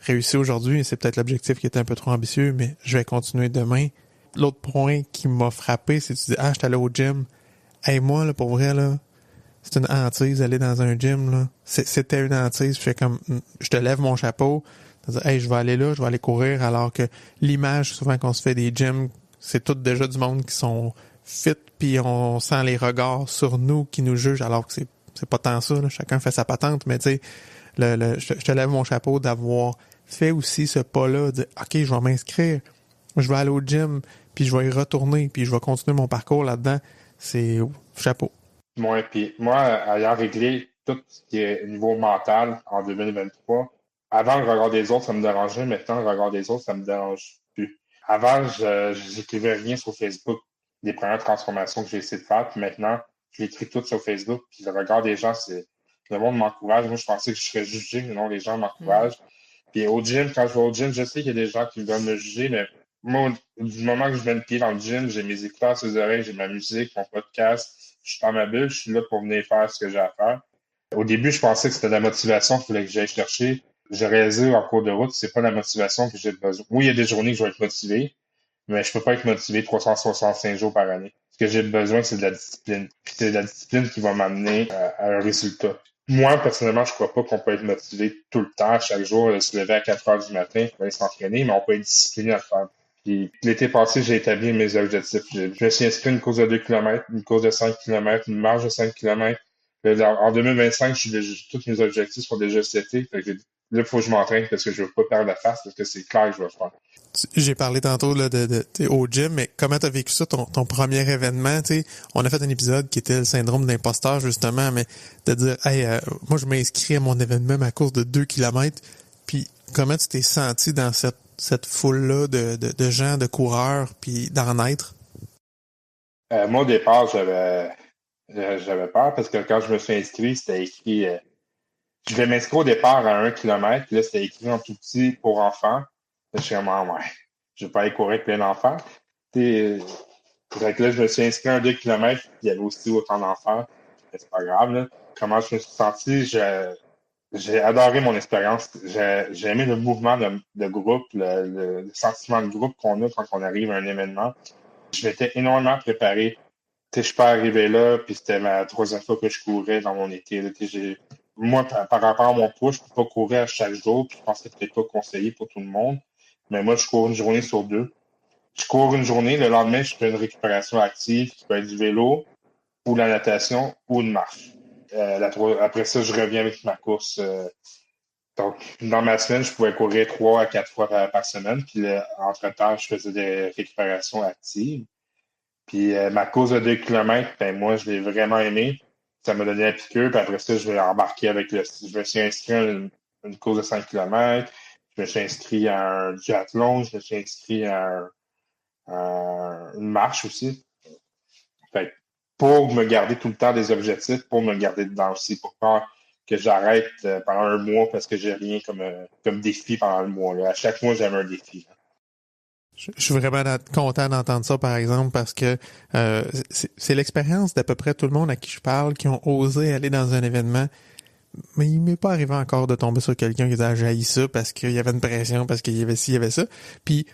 réussi aujourd'hui. C'est peut-être l'objectif qui était un peu trop ambitieux, mais je vais continuer demain. L'autre point qui m'a frappé, c'est que tu dis « Ah, je suis allé au gym. » Hey, moi, là, pour vrai, là, c'est une hantise aller dans un gym, là. C'était une hantise. Je fais comme, je te lève mon chapeau. Hey, je vais aller là, je vais aller courir, alors que l'image, souvent, qu'on se fait des gyms, c'est tout déjà du monde qui sont fit, puis on sent les regards sur nous qui nous jugent, alors que c'est pas tant ça, là. Chacun fait sa patente, mais tu sais, je te lève mon chapeau d'avoir fait aussi ce pas-là, de dire, OK, je vais m'inscrire, je vais aller au gym, puis je vais y retourner, puis je vais continuer mon parcours là-dedans. C'est chapeau. Puis moi, ayant réglé tout ce qui est niveau mental en 2023, avant le regard des autres, ça me dérangeait. Maintenant, le regard des autres, ça me dérange plus. Avant, j'écrivais rien sur Facebook, les premières transformations que j'ai essayé de faire. Puis maintenant, je l'écris tout sur Facebook. Puis le regard des gens, c'est le monde m'encourage. Moi, je pensais que je serais jugé, mais non, les gens m'encouragent. Puis au gym, quand je vais au gym, je sais qu'il y a des gens qui veulent me juger, mais moi, du moment que je mets le pied dans le gym, j'ai mes écouteurs sur les oreilles, j'ai ma musique, mon podcast, je suis dans ma bulle, je suis là pour venir faire ce que j'ai à faire. Au début, je pensais que c'était de la motivation qu'il fallait que j'aille chercher. J'ai réalisé en cours de route, c'est pas la motivation que j'ai besoin. Oui, il y a des journées que je vais être motivé, mais je peux pas être motivé 365 jours par année. Ce que j'ai besoin, c'est de la discipline. Puis c'est de la discipline qui va m'amener à un résultat. Moi, personnellement, je crois pas qu'on peut être motivé tout le temps, chaque jour, se lever à 4 heures du matin pour aller s'entraîner, mais on peut être discipliné à le faire. Puis l'été passé, j'ai établi mes objectifs. Je me suis inscrit à une course de 2 km, une course de 5 km, une marche de 5 km. En 2025, tous mes objectifs sont déjà setés. Fait que là, il faut que je m'entraîne parce que je veux pas perdre la face, parce que c'est clair que je vais faire. J'ai parlé tantôt là, au gym, mais comment t'as vécu ça, ton premier événement? T'sais? On a fait un épisode qui était le syndrome d'imposteur, justement, mais de dire, hey, moi, je m'inscris à mon événement, ma course de 2 km, puis comment tu t'es senti dans cette foule-là de gens, de coureurs, puis d'en être? Moi, au départ, j'avais peur parce que quand je me suis inscrit, c'était écrit je vais m'inscrire au départ à 1 km, puis là, c'était écrit en tout petit pour enfants. Là, je suis vraiment, ouais, je vais pas aller courir avec plein d'enfants. Fait que là, je me suis inscrit à 2 km, puis il y avait aussi autant d'enfants. C'est pas grave, là. Comment je me suis senti? J'ai adoré mon expérience. J'ai aimé le mouvement de groupe, le sentiment de groupe qu'on a quand on arrive à un événement. Je m'étais énormément préparé. Je suis pas arrivé là, puis c'était ma troisième fois que je courais dans mon été. Là, moi, par rapport à mon poids, je peux pas courir à chaque jour, puis je pense que c'est peut-être pas conseillé pour tout le monde. Mais moi, je cours une journée sur deux. Je cours une journée, le lendemain, je fais une récupération active qui peut être du vélo, ou la natation, ou une marche. Après ça, je reviens avec ma course. Donc, dans ma semaine, je pouvais courir 3 à 4 fois par semaine. Puis, entre-temps, je faisais des récupérations actives. Puis, ma course de 2 km, ben, moi, je l'ai vraiment aimé. Ça m'a donné un piqûre. Puis après ça, je vais embarquer je me suis inscrit à une course de 5 km. Je me suis inscrit à un duathlon. Je me suis inscrit à une marche aussi. Fait que pour me garder tout le temps des objectifs, pour me garder dedans aussi, pour pas que j'arrête pendant un mois parce que j'ai rien comme défi pendant le mois. Là. À chaque mois, j'avais un défi. Là. Je suis vraiment content d'entendre ça, par exemple, parce que c'est l'expérience d'à peu près tout le monde à qui je parle qui ont osé aller dans un événement. Mais il m'est pas arrivé encore de tomber sur quelqu'un qui a jailli ça parce qu'il y avait une pression, parce qu'il y avait ci, il y avait ça. Puis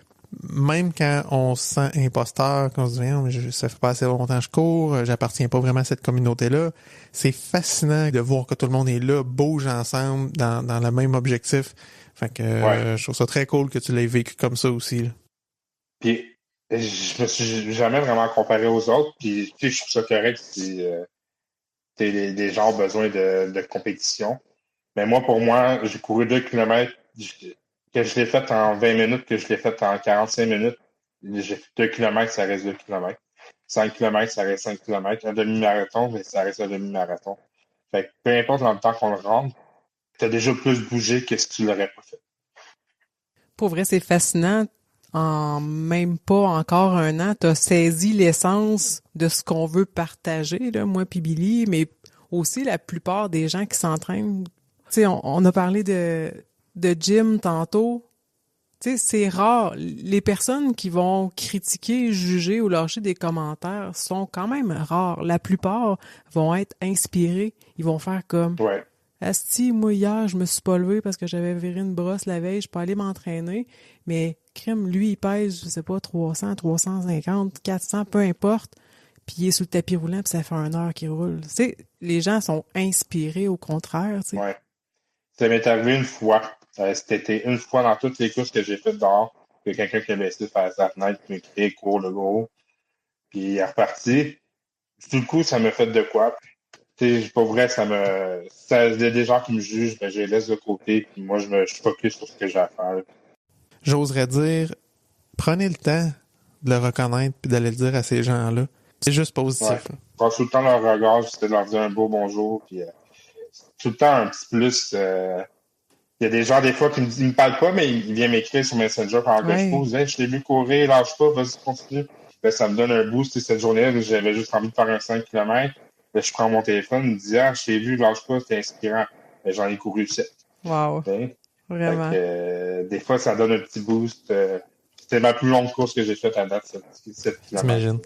même quand on se sent imposteur, qu'on se dit ça fait pas assez longtemps que je cours, j'appartiens pas vraiment à cette communauté-là, c'est fascinant de voir que tout le monde est là, bouge ensemble dans le même objectif. Fait que je trouve ça très cool que tu l'aies vécu comme ça aussi. Là. Puis je me suis jamais vraiment comparé aux autres. Puis je trouve ça correct si les gens ont besoin de compétition. Mais moi, pour moi, j'ai couru 2 km que je l'ai fait en 20 minutes, que je l'ai fait en 45 minutes. J'ai fait 2 km, ça reste 2 km. 5 km, ça reste 5 km. Un demi-marathon, mais ça reste un demi-marathon. Fait que peu importe dans le temps qu'on le rentre, t'as déjà plus bougé que si tu l'aurais pas fait. Pour vrai, c'est fascinant. En même pas encore un an, t'as saisi l'essence de ce qu'on veut partager, là, moi puis Billy, mais aussi la plupart des gens qui s'entraînent. Tu sais, on a parlé de gym tantôt. Tu sais, c'est rare. Les personnes qui vont critiquer, juger ou lâcher des commentaires sont quand même rares. La plupart vont être inspirés. Ils vont faire comme Ouais. Asti, moi hier, je me suis pas levé parce que j'avais viré une brosse la veille, je peux aller m'entraîner. Mais crime, lui, il pèse, je sais pas, 300, 350, 400, peu importe. Puis il est sous le tapis roulant, puis ça fait 1 heure qu'il roule. Tu sais, les gens sont inspirés au contraire, tu sais. Ouais. Ça m'est arrivé une fois. C'était une fois dans toutes les courses que j'ai faites dehors, que quelqu'un qui a baissé faire sa fenêtre, qui m'a crié cours le gros. Puis il est reparti. Du coup, ça m'a fait de quoi. Tu sais, pas vrai, il y a des gens qui me jugent, ben, je les laisse de côté, puis moi, je focus sur ce que j'ai à faire. J'oserais dire, prenez le temps de le reconnaître puis d'aller le dire à ces gens-là. C'est juste positif. Ouais. Je passe tout le temps leur regard, j'essaie de leur dire un beau bonjour, puis tout le temps un petit plus. Il y a des gens, des fois, qui me parlent pas, mais ils viennent m'écrire sur Messenger pendant que je pose. Hey, je t'ai vu courir, lâche pas, vas-y, continue. Ben, ça me donne un boost. Cette journée-là, j'avais juste envie de faire un 5 km. Ben, je prends mon téléphone, il me dit, je t'ai vu, lâche pas, c'était inspirant. Ben, j'en ai couru 7. Wow. Okay? Vraiment. Des fois, ça donne un petit boost. C'était ma plus longue course que j'ai faite à date, 7 km. T'imagines.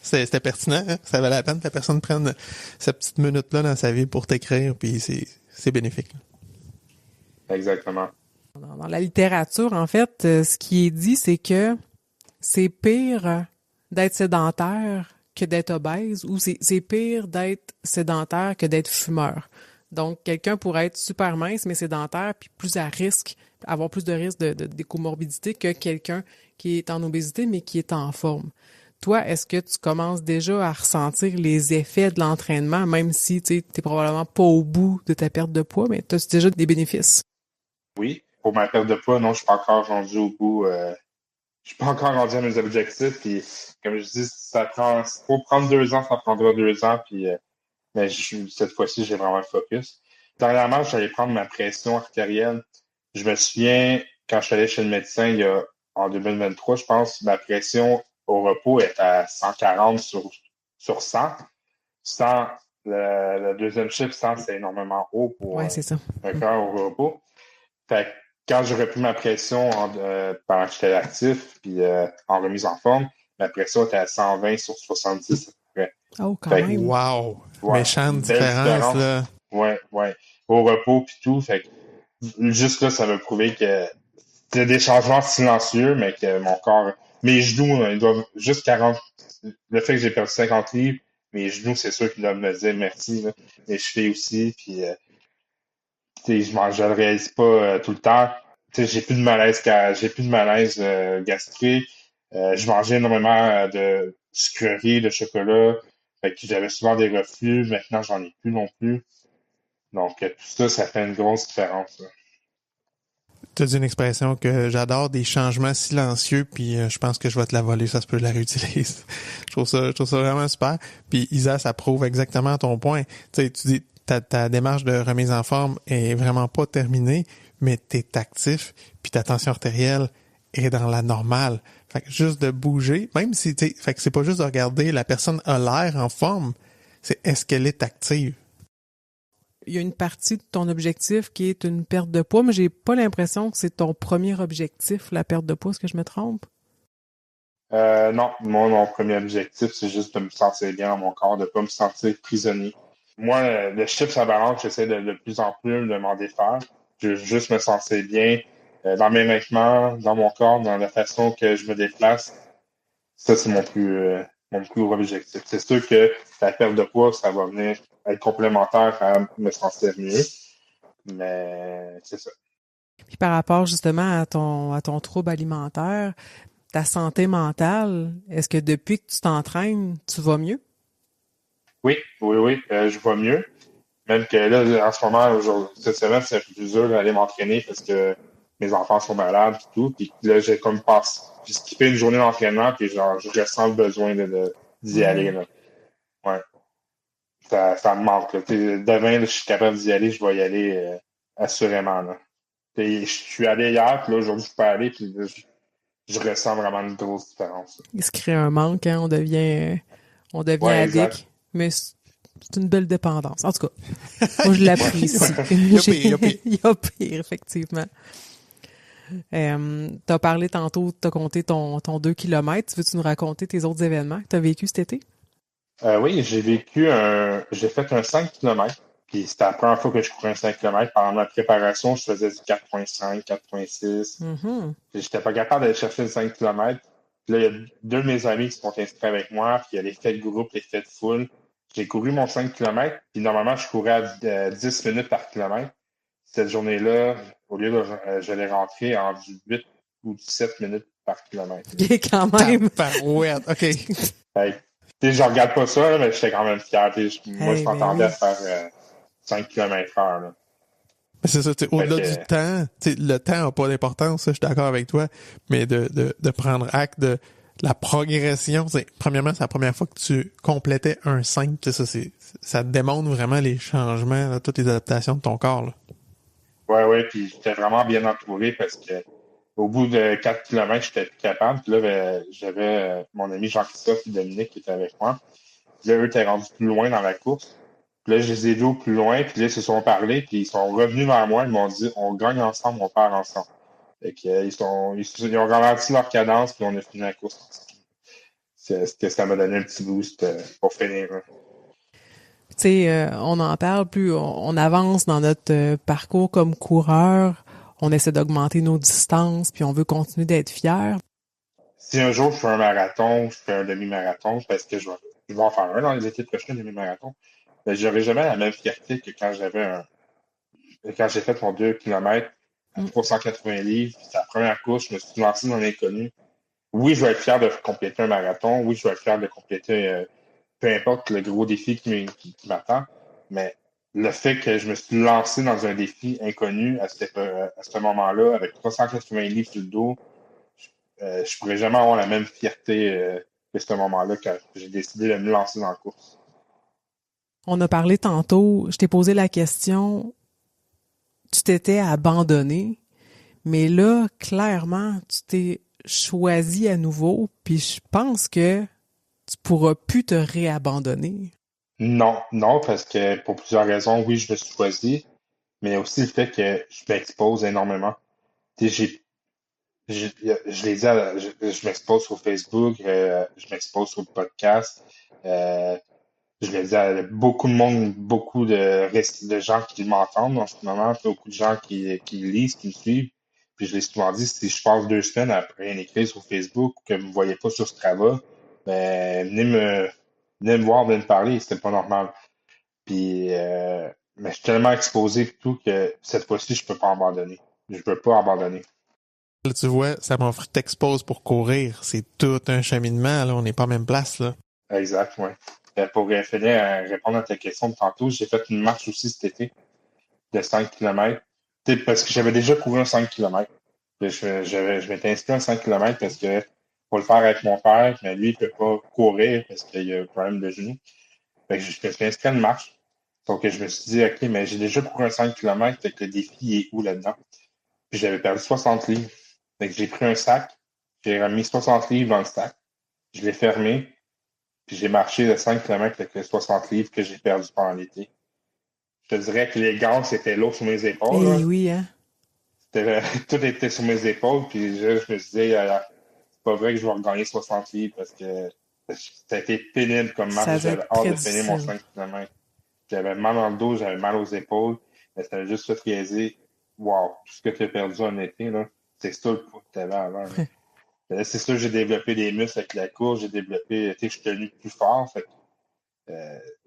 C'était pertinent, hein? Ça valait la peine que la personne prenne cette petite minute-là dans sa vie pour t'écrire, puis c'est bénéfique. Exactement. Dans la littérature, en fait, ce qui est dit, c'est que c'est pire d'être sédentaire que d'être obèse, ou c'est pire d'être sédentaire que d'être fumeur. Donc, quelqu'un pourrait être super mince, mais sédentaire, puis plus à risque, avoir plus de risque de comorbidités que quelqu'un qui est en obésité, mais qui est en forme. Toi, est-ce que tu commences déjà à ressentir les effets de l'entraînement, même si tu n'es probablement pas au bout de ta perte de poids, mais tu as déjà des bénéfices? Oui. Pour ma perte de poids, non, je suis pas encore rendu au bout. Je suis pas encore rendu à mes objectifs. Puis, comme je dis, pour prendre 2 ans, ça prendra 2 ans. Puis, mais cette fois-ci, j'ai vraiment le focus. Dernièrement, j'allais prendre ma pression artérielle. Je me souviens, quand je suis allé chez le médecin, en 2023, je pense, ma pression au repos est à 140 sur 100. 100, le deuxième chiffre, 100, c'est énormément haut pour c'est ça. un corps au repos. Fait que quand j'aurais pris ma pression pendant que j'étais actif, puis en remise en forme, ma pression était à 120 sur 70 à peu près. Oh, quand même. Wow! Ouais, méchante différence, là. Ouais. Au repos, puis tout. Fait que juste là, ça m'a prouvé que c'était des changements silencieux, mais que mon corps... Mes genoux, ils doivent juste 40... Le fait que j'ai perdu 50 livres, mes genoux, c'est sûr qu'ils doivent me dire merci. Là. Mes chevilles aussi, puis je le réalise pas tout le temps. J'ai plus de malaise gastrique. Je mangeais énormément de sucreries, de chocolat. Fait que j'avais souvent des reflux. Maintenant, j'en ai plus non plus. Donc, tout ça, ça fait une grosse différence, là. Tu as dit une expression que j'adore, des changements silencieux, puis je pense que je vais te la voler, ça se peut, je la réutilise. Je trouve ça vraiment super. Puis Isa, ça prouve exactement ton point. Tu sais, tu dis, ta démarche de remise en forme est vraiment pas terminée, mais t'es actif, puis ta tension artérielle est dans la normale. Fait que juste de bouger, même si, tu sais, fait que c'est pas juste de regarder la personne a l'air en forme, c'est est-ce qu'elle est active. Il y a une partie de ton objectif qui est une perte de poids, mais j'ai pas l'impression que c'est ton premier objectif, la perte de poids. Est-ce que je me trompe? Non, mon premier objectif, c'est juste de me sentir bien dans mon corps, de pas me sentir prisonnier. Moi, le chiffre sur la balance, j'essaie de plus en plus de m'en défaire. Je veux juste me sentir bien dans mes vêtements, dans mon corps, dans la façon que je me déplace. Ça, c'est mon plus gros objectif. C'est sûr que la perte de poids, ça va venir être complémentaire à me sentir mieux, mais c'est ça. Puis par rapport justement à ton trouble alimentaire, ta santé mentale, est-ce que depuis que tu t'entraînes, tu vas mieux? Oui, je vais mieux. Même que là, en ce moment, cette semaine, c'est un peu plus dur d'aller m'entraîner parce que mes enfants sont malades et tout. Puis là, j'ai skippé une journée d'entraînement, puis genre, je ressens le besoin d'y aller, là. Ouais. Ça me manque, là. Demain, là, je suis capable d'y aller, je vais y aller assurément, là. Puis, je suis allé hier, puis là, aujourd'hui, je peux aller, puis là, je ressens vraiment une grosse différence, là. Il se crée un manque, hein? On devient Ouais, addict. exact. Mais c'est une belle dépendance. En tout cas, moi, je l'apprécie. Il y a pire, il y a pire. Il y a pire, effectivement. T'as parlé tantôt, t'as compté ton 2 kilomètres. Veux-tu nous raconter tes autres événements que t'as vécu cet été? Oui, j'ai fait un 5 km. Puis c'était la première fois que je courais un 5 km. Pendant ma préparation, je faisais du 4,5, 4,6. Mhm. Puis j'étais pas capable d'aller chercher le 5 km. Puis là, il y a deux de mes amis qui sont inscrits avec moi. Puis il y a l'effet de groupe, l'effet de foule. J'ai couru mon 5 km. Puis normalement, je courais à 10 minutes par kilomètre. Cette journée-là, au lieu de, je l'ai rentré en 18 ou 17 minutes par kilomètre. Ok, quand même. Tabarouette, OK. Fait que, je regarde pas ça, là, mais j'étais quand même fier. Moi, je Ben m'entendais oui. à faire 5 km/h, là. C'est ça, au-delà Fait que, du temps, le temps n'a pas d'importance, ça, je suis d'accord avec toi, mais de prendre acte de la progression, premièrement, c'est la première fois que tu complétais un 5, ça démontre vraiment les changements, là, toutes les adaptations de ton corps, là. ouais, puis j'étais vraiment bien entouré parce que au bout de 4 km, j'étais plus capable. Puis là, j'avais mon ami Jean-Christophe et Dominique qui étaient avec moi. Puis là, eux étaient rendus plus loin dans la course. Puis là, je les ai vus au plus loin, puis là, ils se sont parlé, puis ils sont revenus vers moi, ils m'ont dit, on gagne ensemble, on perd ensemble. Fait que, ils ont ralenti leur cadence, puis on a fini la course ensemble. C'est ce que ça m'a donné un petit boost pour finir, hein. Tu sais, on en parle, plus on avance dans notre parcours comme coureur, on essaie d'augmenter nos distances, puis on veut continuer d'être fier. Si un jour je fais un marathon, je fais un demi-marathon, parce que je vais en faire un dans les étés prochains, demi-marathon, mais j'aurai jamais la même fierté que quand j'ai fait mon 2 km à 380 livres, c'est la première course, je me suis lancé dans l'inconnu. Oui, je vais être fier de compléter un marathon. Oui, je vais être fier de compléter peu importe le gros défi qui m'attend. Mais le fait que je me suis lancé dans un défi inconnu à ce moment-là, avec 380 livres sur le dos, je pourrais jamais avoir la même fierté que ce moment-là quand j'ai décidé de me lancer dans la course. On a parlé tantôt, je t'ai posé la question, tu t'étais abandonné, mais là, clairement, tu t'es choisi à nouveau, puis je pense que tu pourras plus te réabandonner. Non, parce que pour plusieurs raisons, oui, je me suis choisi, mais aussi le fait que je m'expose énormément. Tu sais, je l'ai dit, je m'expose sur Facebook, je m'expose sur le podcast. Euh, je l'ai dit à beaucoup de monde, de gens qui m'entendent en ce moment, beaucoup de gens qui lisent, qui me suivent. Puis je l'ai souvent dit, si je passe 2 semaines après rien écrire sur Facebook ou que vous ne me voyez pas sur Strava, ben venez me voir, venez me parler, c'était pas normal. Puis Mais je suis tellement exposé et tout que cette fois-ci, je peux pas abandonner. Je peux pas abandonner. Là, tu vois, ça m'a offert t'expose pour courir. C'est tout un cheminement, là. On n'est pas en même place, là. Exact, ouais. Pour finir, répondre à ta question de tantôt, j'ai fait une marche aussi cet été de 5 km. Parce que j'avais déjà couru un 5 km. Je m'étais inscrit à un 5 km parce que pour le faire avec mon père, mais lui, il peut pas courir parce qu'il a un problème de genou. Fait que je me suis inscrit à une marche. Donc, je me suis dit, OK, mais j'ai déjà couru un 5 km, fait que le défi il est où là-dedans? Puis j'avais perdu 60 livres. Fait que j'ai pris un sac, j'ai remis 60 livres dans le sac, je l'ai fermé, puis j'ai marché de 5 km avec les 60 livres que j'ai perdus pendant l'été. Je te dirais que les gants, c'était lourd sur mes épaules, là. Eh oui, hein? Tout était sur mes épaules, puis je me suis dit, c'est pas vrai que je vais regagner 60 livres parce que ça a été pénible comme Ça marche. doit J'avais être hâte très de finir mon difficile. 5 km. J'avais mal dans le dos, j'avais mal aux épaules, mais ça m'a juste fait réaliser, wow, tout ce que tu as perdu en été, là, c'est ça le poids que tu avais avant, là. Là, c'est sûr, j'ai développé des muscles avec la course, j'ai développé, tu sais, je suis devenu plus fort, fait que,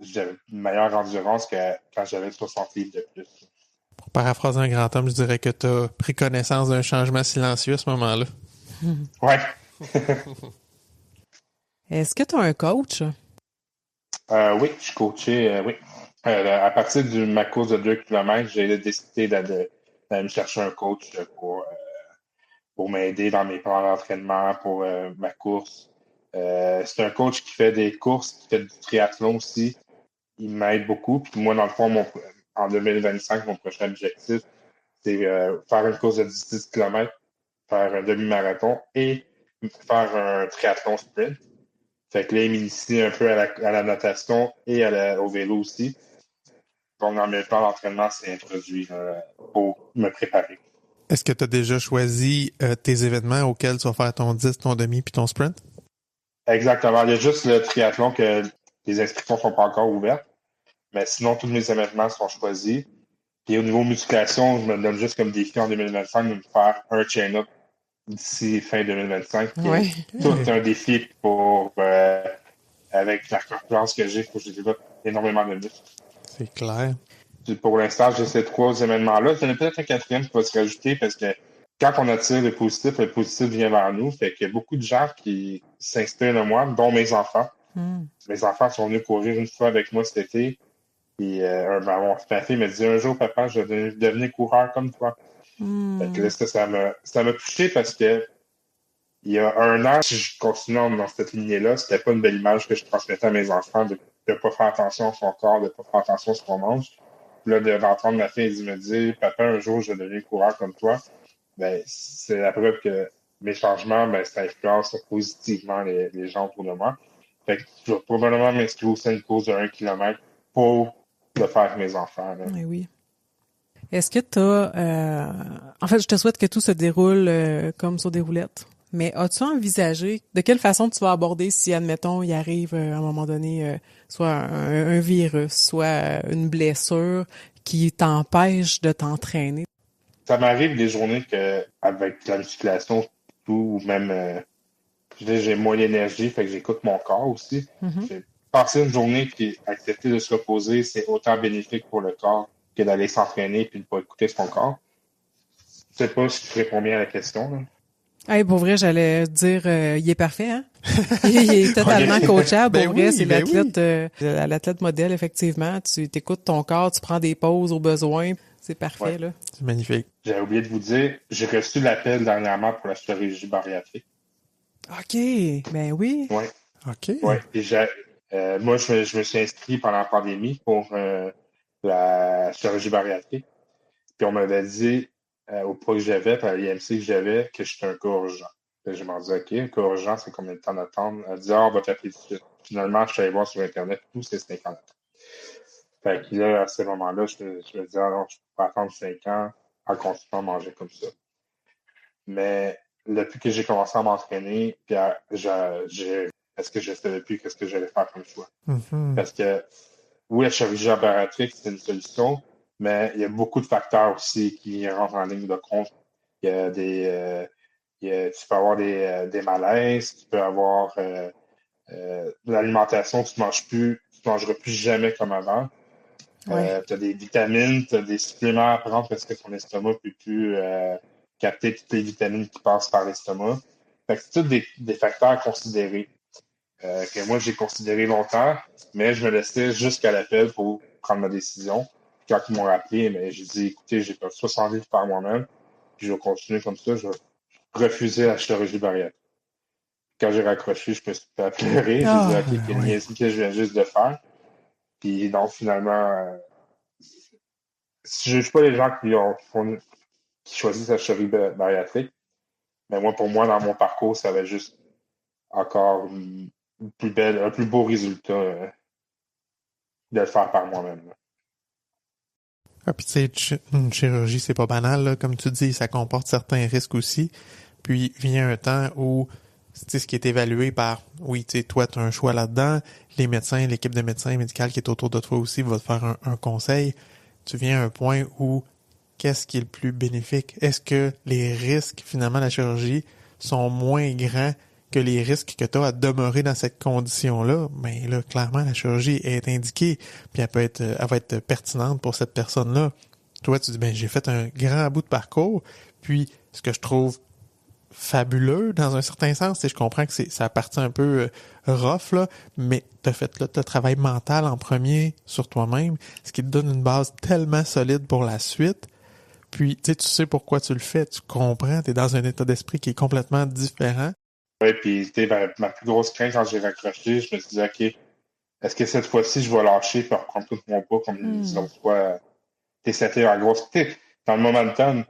j'avais une meilleure endurance que quand j'avais 60 livres de plus. Pour paraphraser un grand homme, je dirais que t'as pris connaissance d'un changement silencieux à ce moment-là. Ouais. Est-ce que tu as un coach? Oui, je suis coaché, oui. À partir de ma course de 2 km, j'ai décidé d'aller me chercher un coach pour m'aider dans mes plans d'entraînement, pour ma course. C'est un coach qui fait des courses, qui fait du triathlon aussi. Il m'aide beaucoup. Puis moi, dans le fond, en 2025, mon prochain objectif, c'est faire une course de 10 km, faire un demi-marathon et faire un triathlon sprint. Fait que là, il m'initie un peu à la natation et au vélo aussi. Donc, dans mes plans d'entraînement, c'est introduit pour me préparer. Est-ce que tu as déjà choisi tes événements auxquels tu vas faire ton 10, ton demi puis ton sprint? Exactement. Il y a juste le triathlon que les inscriptions sont pas encore ouvertes. Mais sinon, tous mes événements sont choisis. Puis au niveau musculation, je me donne juste comme défi en 2025 de me faire un chain-up d'ici fin 2025, qui est Oui. tout un défi pour avec la corpulence que j'ai, il faut que je développe énormément de muscles. C'est clair. Pour l'instant, j'ai ces trois événements-là. Il y en a peut-être un quatrième qui va se rajouter parce que quand on attire le positif vient vers nous. Fait qu'il y a beaucoup de gens qui s'inspirent de moi, dont mes enfants. Mes enfants sont venus courir une fois avec moi cet été. Puis ma fille me dit un jour, papa, je vais devenir coureur comme toi. Fait que là, ça m'a touché parce que il y a un an, si je continuais dans cette lignée-là, c'était pas une belle image que je transmettais à mes enfants de ne pas faire attention à son corps, de ne pas faire attention à ce qu'on mange. Puis là, d'entendre ma fille me dire, papa, un jour, je vais devenir coureur comme toi, ben, c'est la preuve que mes changements, ben, ça influence positivement les gens autour de moi. Fait que je vais probablement m'inscrire aussi à une course de 1 km pour le faire avec mes enfants, là. Oui, oui. Est-ce que tu as... En fait, je te souhaite que tout se déroule comme sur des roulettes. Mais as-tu envisagé de quelle façon tu vas aborder si, admettons, il arrive à un moment donné soit un virus, soit une blessure qui t'empêche de t'entraîner? Ça m'arrive des journées que, avec la musculation, tout, ou même, j'ai moins d'énergie, fait que j'écoute mon corps aussi. J'ai passé une journée puis accepter de se reposer, c'est autant bénéfique pour le corps que d'aller s'entraîner puis de ne pas écouter son corps. Je sais pas si tu réponds bien à la question, là. Hey, pour vrai, j'allais dire, il est parfait, hein? Il est totalement coachable. Ben pour vrai, oui, c'est ben l'athlète, l'athlète modèle, effectivement. Tu t'écoutes ton corps, tu prends des pauses au besoin. C'est parfait, Ouais. là. C'est magnifique. J'avais oublié de vous dire, j'ai reçu l'appel dernièrement pour la chirurgie bariatrique. OK. Ben oui. Ouais. OK. Ouais. Et moi, je me suis inscrit pendant la pandémie pour la chirurgie bariatrique. Puis on m'avait dit, au poids que j'avais, par l'IMC que j'avais, que j'étais un cas urgent. Fait que je m'en dis, OK, un cas urgent, c'est combien de temps d'attendre? Elle dit, on va t'appeler tout de suite. Finalement, je suis allé voir sur Internet, tout, c'est 5 ans. Fait que là, à ce moment-là, je me dis, alors, je peux pas attendre 5 ans en continuant à manger comme ça. Mais depuis que j'ai commencé à m'entraîner, puis est-ce que je savais plus qu'est-ce que j'allais faire comme choix? Parce que, oui, la chirurgie bariatrique, c'est une solution, mais il y a beaucoup de facteurs aussi qui rentrent en ligne de compte. Il y a tu peux avoir des malaises, tu peux avoir de l'alimentation, tu mangeras plus jamais comme avant. Ouais. Tu as des vitamines, tu as des suppléments à prendre parce que ton estomac peut plus capter toutes les vitamines qui passent par l'estomac. Fait que c'est tous des facteurs à considérer. Que moi j'ai considéré longtemps, mais je me laissais jusqu'à l'appel pour prendre ma décision. Puis quand ils m'ont rappelé, mais j'ai dit écoutez, j'ai perdu 60 livres par moi-même, puis je vais continuer comme ça, je vais refuser la chirurgie bariatrique. Quand j'ai raccroché, je me suis fait pleurer. J'ai dit Ah, ok, quelle oui. niaiserie que je viens juste de faire. Puis donc finalement, je juge pas les gens qui choisissent la chirurgie bariatrique, mais moi, pour moi, dans mon parcours, ça avait juste encore un plus beau résultat de le faire par moi-même. Ah, puis tu sais, une chirurgie, c'est pas banal, là. Comme tu dis, ça comporte certains risques aussi. Puis vient un temps où, tu sais, ce qui est évalué par, oui, tu sais, toi, tu as un choix là-dedans, les médecins, l'équipe de médecins médicaux qui est autour de toi aussi va te faire un conseil. Tu viens à un point où, qu'est-ce qui est le plus bénéfique? Est-ce que les risques, finalement, de la chirurgie sont moins grands que les risques que tu as à demeurer dans cette condition-là? Ben là, clairement, la chirurgie est indiquée, puis elle va être pertinente pour cette personne-là. Toi, tu dis, ben j'ai fait un grand bout de parcours, puis ce que je trouve fabuleux dans un certain sens, c'est je comprends que ça partit un peu rough, là, mais t'as fait là, t'as travail mental en premier sur toi-même, ce qui te donne une base tellement solide pour la suite. Puis, tu sais pourquoi tu le fais, tu comprends, t'es dans un état d'esprit qui est complètement différent. Oui, puis ma plus grosse crainte quand j'ai raccroché, je me suis dit, OK, est-ce que cette fois-ci, je vais lâcher et reprendre tout mon poids comme les autres fois? C'était en grosse. Dans le momentum,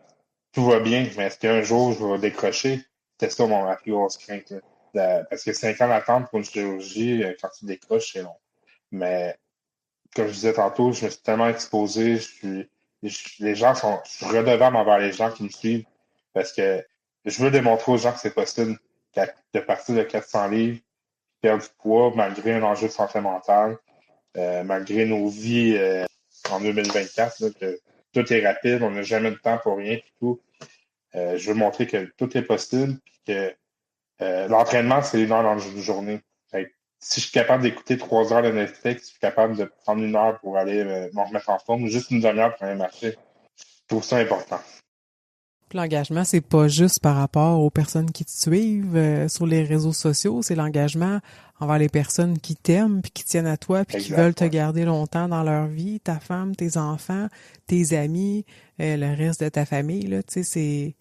tout va bien, mais est-ce qu'un jour, je vais décrocher? C'était ça ma plus grosse crainte. Là. Parce que 5 ans d'attente pour une chirurgie, quand tu décroches, c'est long. Mais comme je disais tantôt, je me suis tellement exposé, les gens je suis redevable envers les gens qui me suivent parce que je veux démontrer aux gens que c'est possible de partir de 400 livres, perdre du poids malgré un enjeu de santé mentale, malgré nos vies en 2024, là, que tout est rapide, on n'a jamais de temps pour rien, puis tout. Je veux montrer que tout est possible, puis que l'entraînement, c'est 1 heure dans une journée. Fait que si je suis capable d'écouter 3 heures de Netflix, je suis capable de prendre 1 heure pour aller me remettre en forme, ou juste une demi-heure pour aller marcher. Je trouve ça important. Puis l'engagement, c'est pas juste par rapport aux personnes qui te suivent sur les réseaux sociaux, c'est l'engagement envers les personnes qui t'aiment, puis qui tiennent à toi, puis qui veulent te Exactement. garder longtemps dans leur vie, ta femme, tes enfants, tes amis, le reste de ta famille, là, tu sais,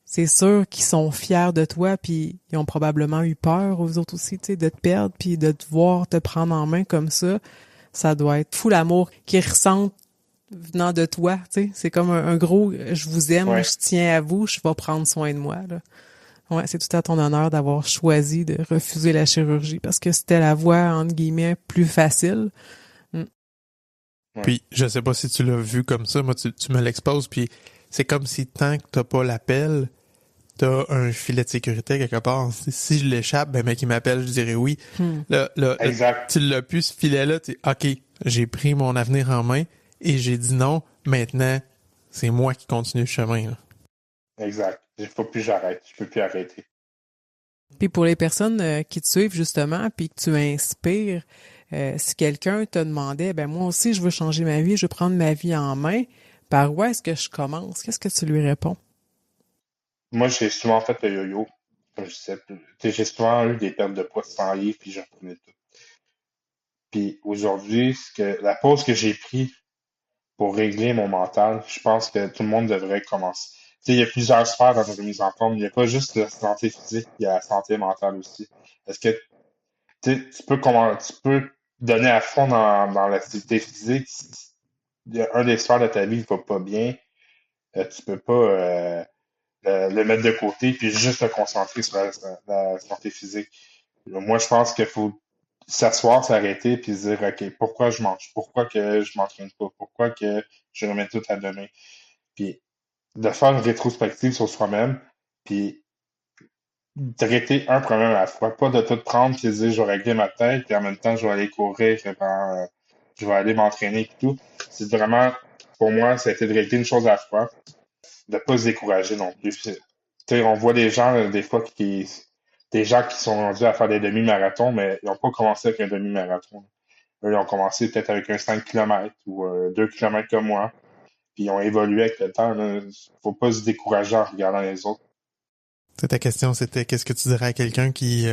c'est sûr qu'ils sont fiers de toi, puis ils ont probablement eu peur aux autres aussi, tu sais, de te perdre, puis de te voir te prendre en main comme ça doit être fou l'amour qu'ils ressentent venant de toi, tu sais. C'est comme un gros je vous aime, Ouais, je tiens à vous, je vais prendre soin de moi, là. Ouais, c'est tout à ton honneur d'avoir choisi de refuser la chirurgie parce que c'était la voie, entre guillemets, plus facile. ouais. Puis, je sais pas si tu l'as vu comme ça, moi, tu me l'exposes, puis c'est comme si tant que t'as pas l'appel, t'as un filet de sécurité quelque part. Si je l'échappe, ben, mec, il m'appelle, je dirais oui. Là, Exact. tu l'as plus, ce filet-là, OK, j'ai pris mon avenir en main et j'ai dit non. Maintenant, c'est moi qui continue le chemin, là. Exact. Il faut plus que j'arrête. Je peux plus arrêter. Puis pour les personnes qui te suivent justement, puis que tu inspires, si quelqu'un te demandait, ben moi aussi je veux changer ma vie, je veux prendre ma vie en main, par où est-ce que je commence? Qu'est-ce que tu lui réponds? Moi, j'ai souvent fait le yo-yo. Comme je disais, j'ai souvent eu des pertes de poids de 100 livres, puis je reprenais tout. Puis aujourd'hui, la pause que j'ai prise pour régler mon mental, je pense que tout le monde devrait commencer. Tu sais, il y a plusieurs sphères dans la remise en forme. Il n'y a pas juste la santé physique, il y a la santé mentale aussi. Est-ce que tu peux donner à fond dans l'activité physique? Il y a un des sphères de ta vie qui va pas bien, tu peux pas le mettre de côté puis juste te concentrer sur la santé physique. Moi, je pense qu'il faut s'asseoir, s'arrêter, puis se dire, OK, pourquoi je mange? Pourquoi que je m'entraîne pas? Pourquoi que je remets tout à demain? Puis de faire une rétrospective sur soi-même, puis traiter un problème à la fois. Pas de tout prendre puis de dire, je vais régler ma tête, puis en même temps, je vais aller courir, je vais aller m'entraîner et tout. C'est vraiment, pour moi, ça a été de régler une chose à la fois, de pas se décourager non plus. Tu sais, on voit des gens, des fois, des gens qui sont rendus à faire des demi-marathons, mais ils n'ont pas commencé avec un demi-marathon. Eux, ils ont commencé peut-être avec un 5 km ou 2 km comme moi. Puis ils ont évolué avec le temps. Là. Faut pas se décourager en regardant les autres. Ta question, c'était qu'est-ce que tu dirais à quelqu'un qui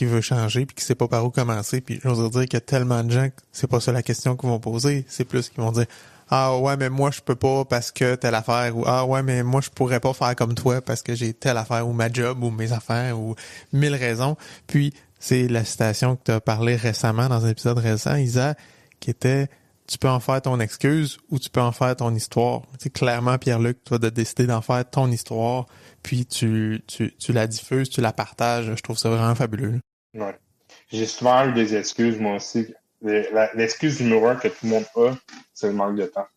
veut changer puis qui sait pas par où commencer. Puis j'ose dire qu'il y a tellement de gens que c'est pas ça la question qu'ils vont poser. C'est plus qu'ils vont dire ah ouais, mais moi je peux pas parce que telle affaire ou ah ouais, mais moi je pourrais pas faire comme toi parce que j'ai telle affaire ou ma job ou mes affaires ou 1000 raisons. Puis c'est la citation que tu as parlé récemment dans un épisode récent, Isa, qui était tu peux en faire ton excuse ou tu peux en faire ton histoire. Tu sais, clairement, Pierre-Luc, toi, de décider d'en faire ton histoire, puis tu la diffuses, tu la partages. Je trouve ça vraiment fabuleux. Ouais. J'ai souvent eu des excuses, moi aussi. L'excuse numéro 1 que tout le monde a, c'est le manque de temps.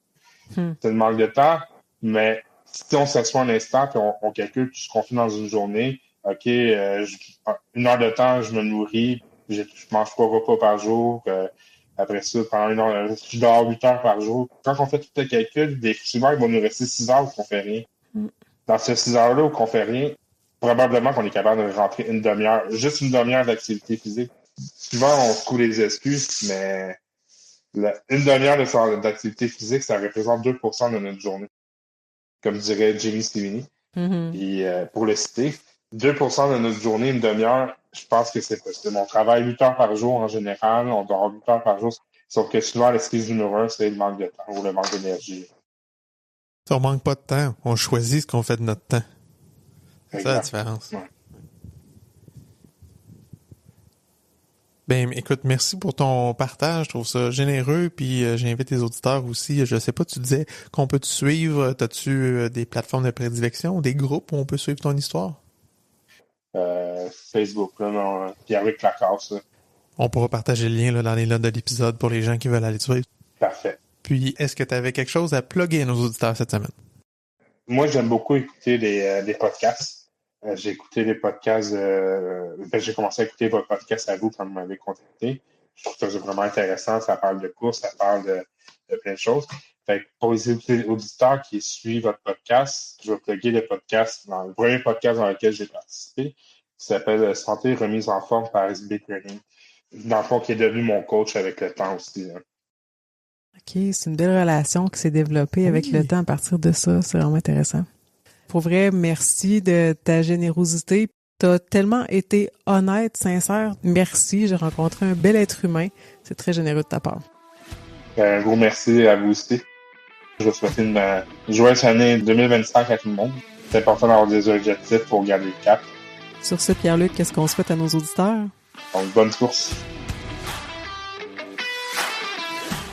C'est le manque de temps, mais si on s'assoit un instant et on calcule tout ce qu'on fait dans une journée, OK, 1 heure de temps, je me nourris, je mange 3 repas par jour, après ça, pendant 1 heure, je dors 8 heures par jour. Quand on fait tout le calcul, souvent, il va nous rester 6 heures où on fait rien. Dans ces 6 heures-là où on fait rien, probablement qu'on est capable de rentrer une demi-heure, juste une demi-heure d'activité physique. Souvent, on se trouve des excuses, mais une demi-heure d'activité physique, ça représente 2% de notre journée. Comme dirait Jimmy Steveni. Puis, pour le citer, 2% de notre journée, une demi-heure, je pense que c'est possible. On travaille 8 heures par jour en général, on dort 8 heures par jour. Sauf que souvent, l'excuse numéro 1, c'est le manque de temps ou le manque d'énergie. On manque pas de temps. On choisit ce qu'on fait de notre temps. C'est ça la différence. Ouais. Ben, écoute, merci pour ton partage. Je trouve ça généreux. Puis j'invite les auditeurs aussi. Je sais pas, tu disais qu'on peut te suivre. T'as-tu des plateformes de prédilection, des groupes où on peut suivre ton histoire? Facebook, là, Pierre-Luc Lacasse. Là. On pourra partager le lien là, dans les notes de l'épisode pour les gens qui veulent aller te suivre. Parfait. Puis, est-ce que tu avais quelque chose à plugger à nos auditeurs cette semaine? Moi, j'aime beaucoup écouter des podcasts. J'ai écouté les podcasts. J'ai commencé à écouter votre podcast à vous quand vous m'avez contacté. Je trouve que c'est vraiment intéressant. Ça parle de course, ça parle de plein de choses. Fait que pour les auditeurs qui suivent votre podcast, je vais plugger le podcast dans le premier podcast dans lequel j'ai participé, qui s'appelle Santé remise en forme par SB Training. Dans le fond, qui est devenu mon coach avec le temps aussi. Hein. OK, c'est une belle relation qui s'est développée avec le temps à partir de ça. C'est vraiment intéressant. Pour vrai, merci de ta générosité. Tu as tellement été honnête, sincère. Merci, j'ai rencontré un bel être humain. C'est très généreux de ta part. Un gros merci à vous aussi. Je vous souhaite une joyeuse année 2025 à tout le monde. C'est important d'avoir des objectifs pour garder le cap. Sur ce, Pierre-Luc, qu'est-ce qu'on souhaite à nos auditeurs? Donc, bonne course.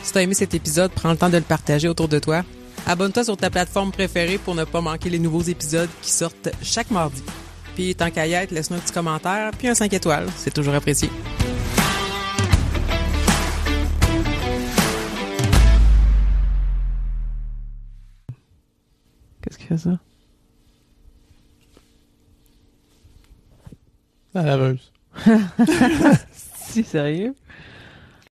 Si tu as aimé cet épisode, prends le temps de le partager autour de toi. Abonne-toi sur ta plateforme préférée pour ne pas manquer les nouveaux épisodes qui sortent chaque mardi. Puis, tant qu'à y être, laisse-nous un petit commentaire, puis un 5 étoiles. C'est toujours apprécié. Qu'est-ce qui fait ça? La laveuse. Si, sérieux?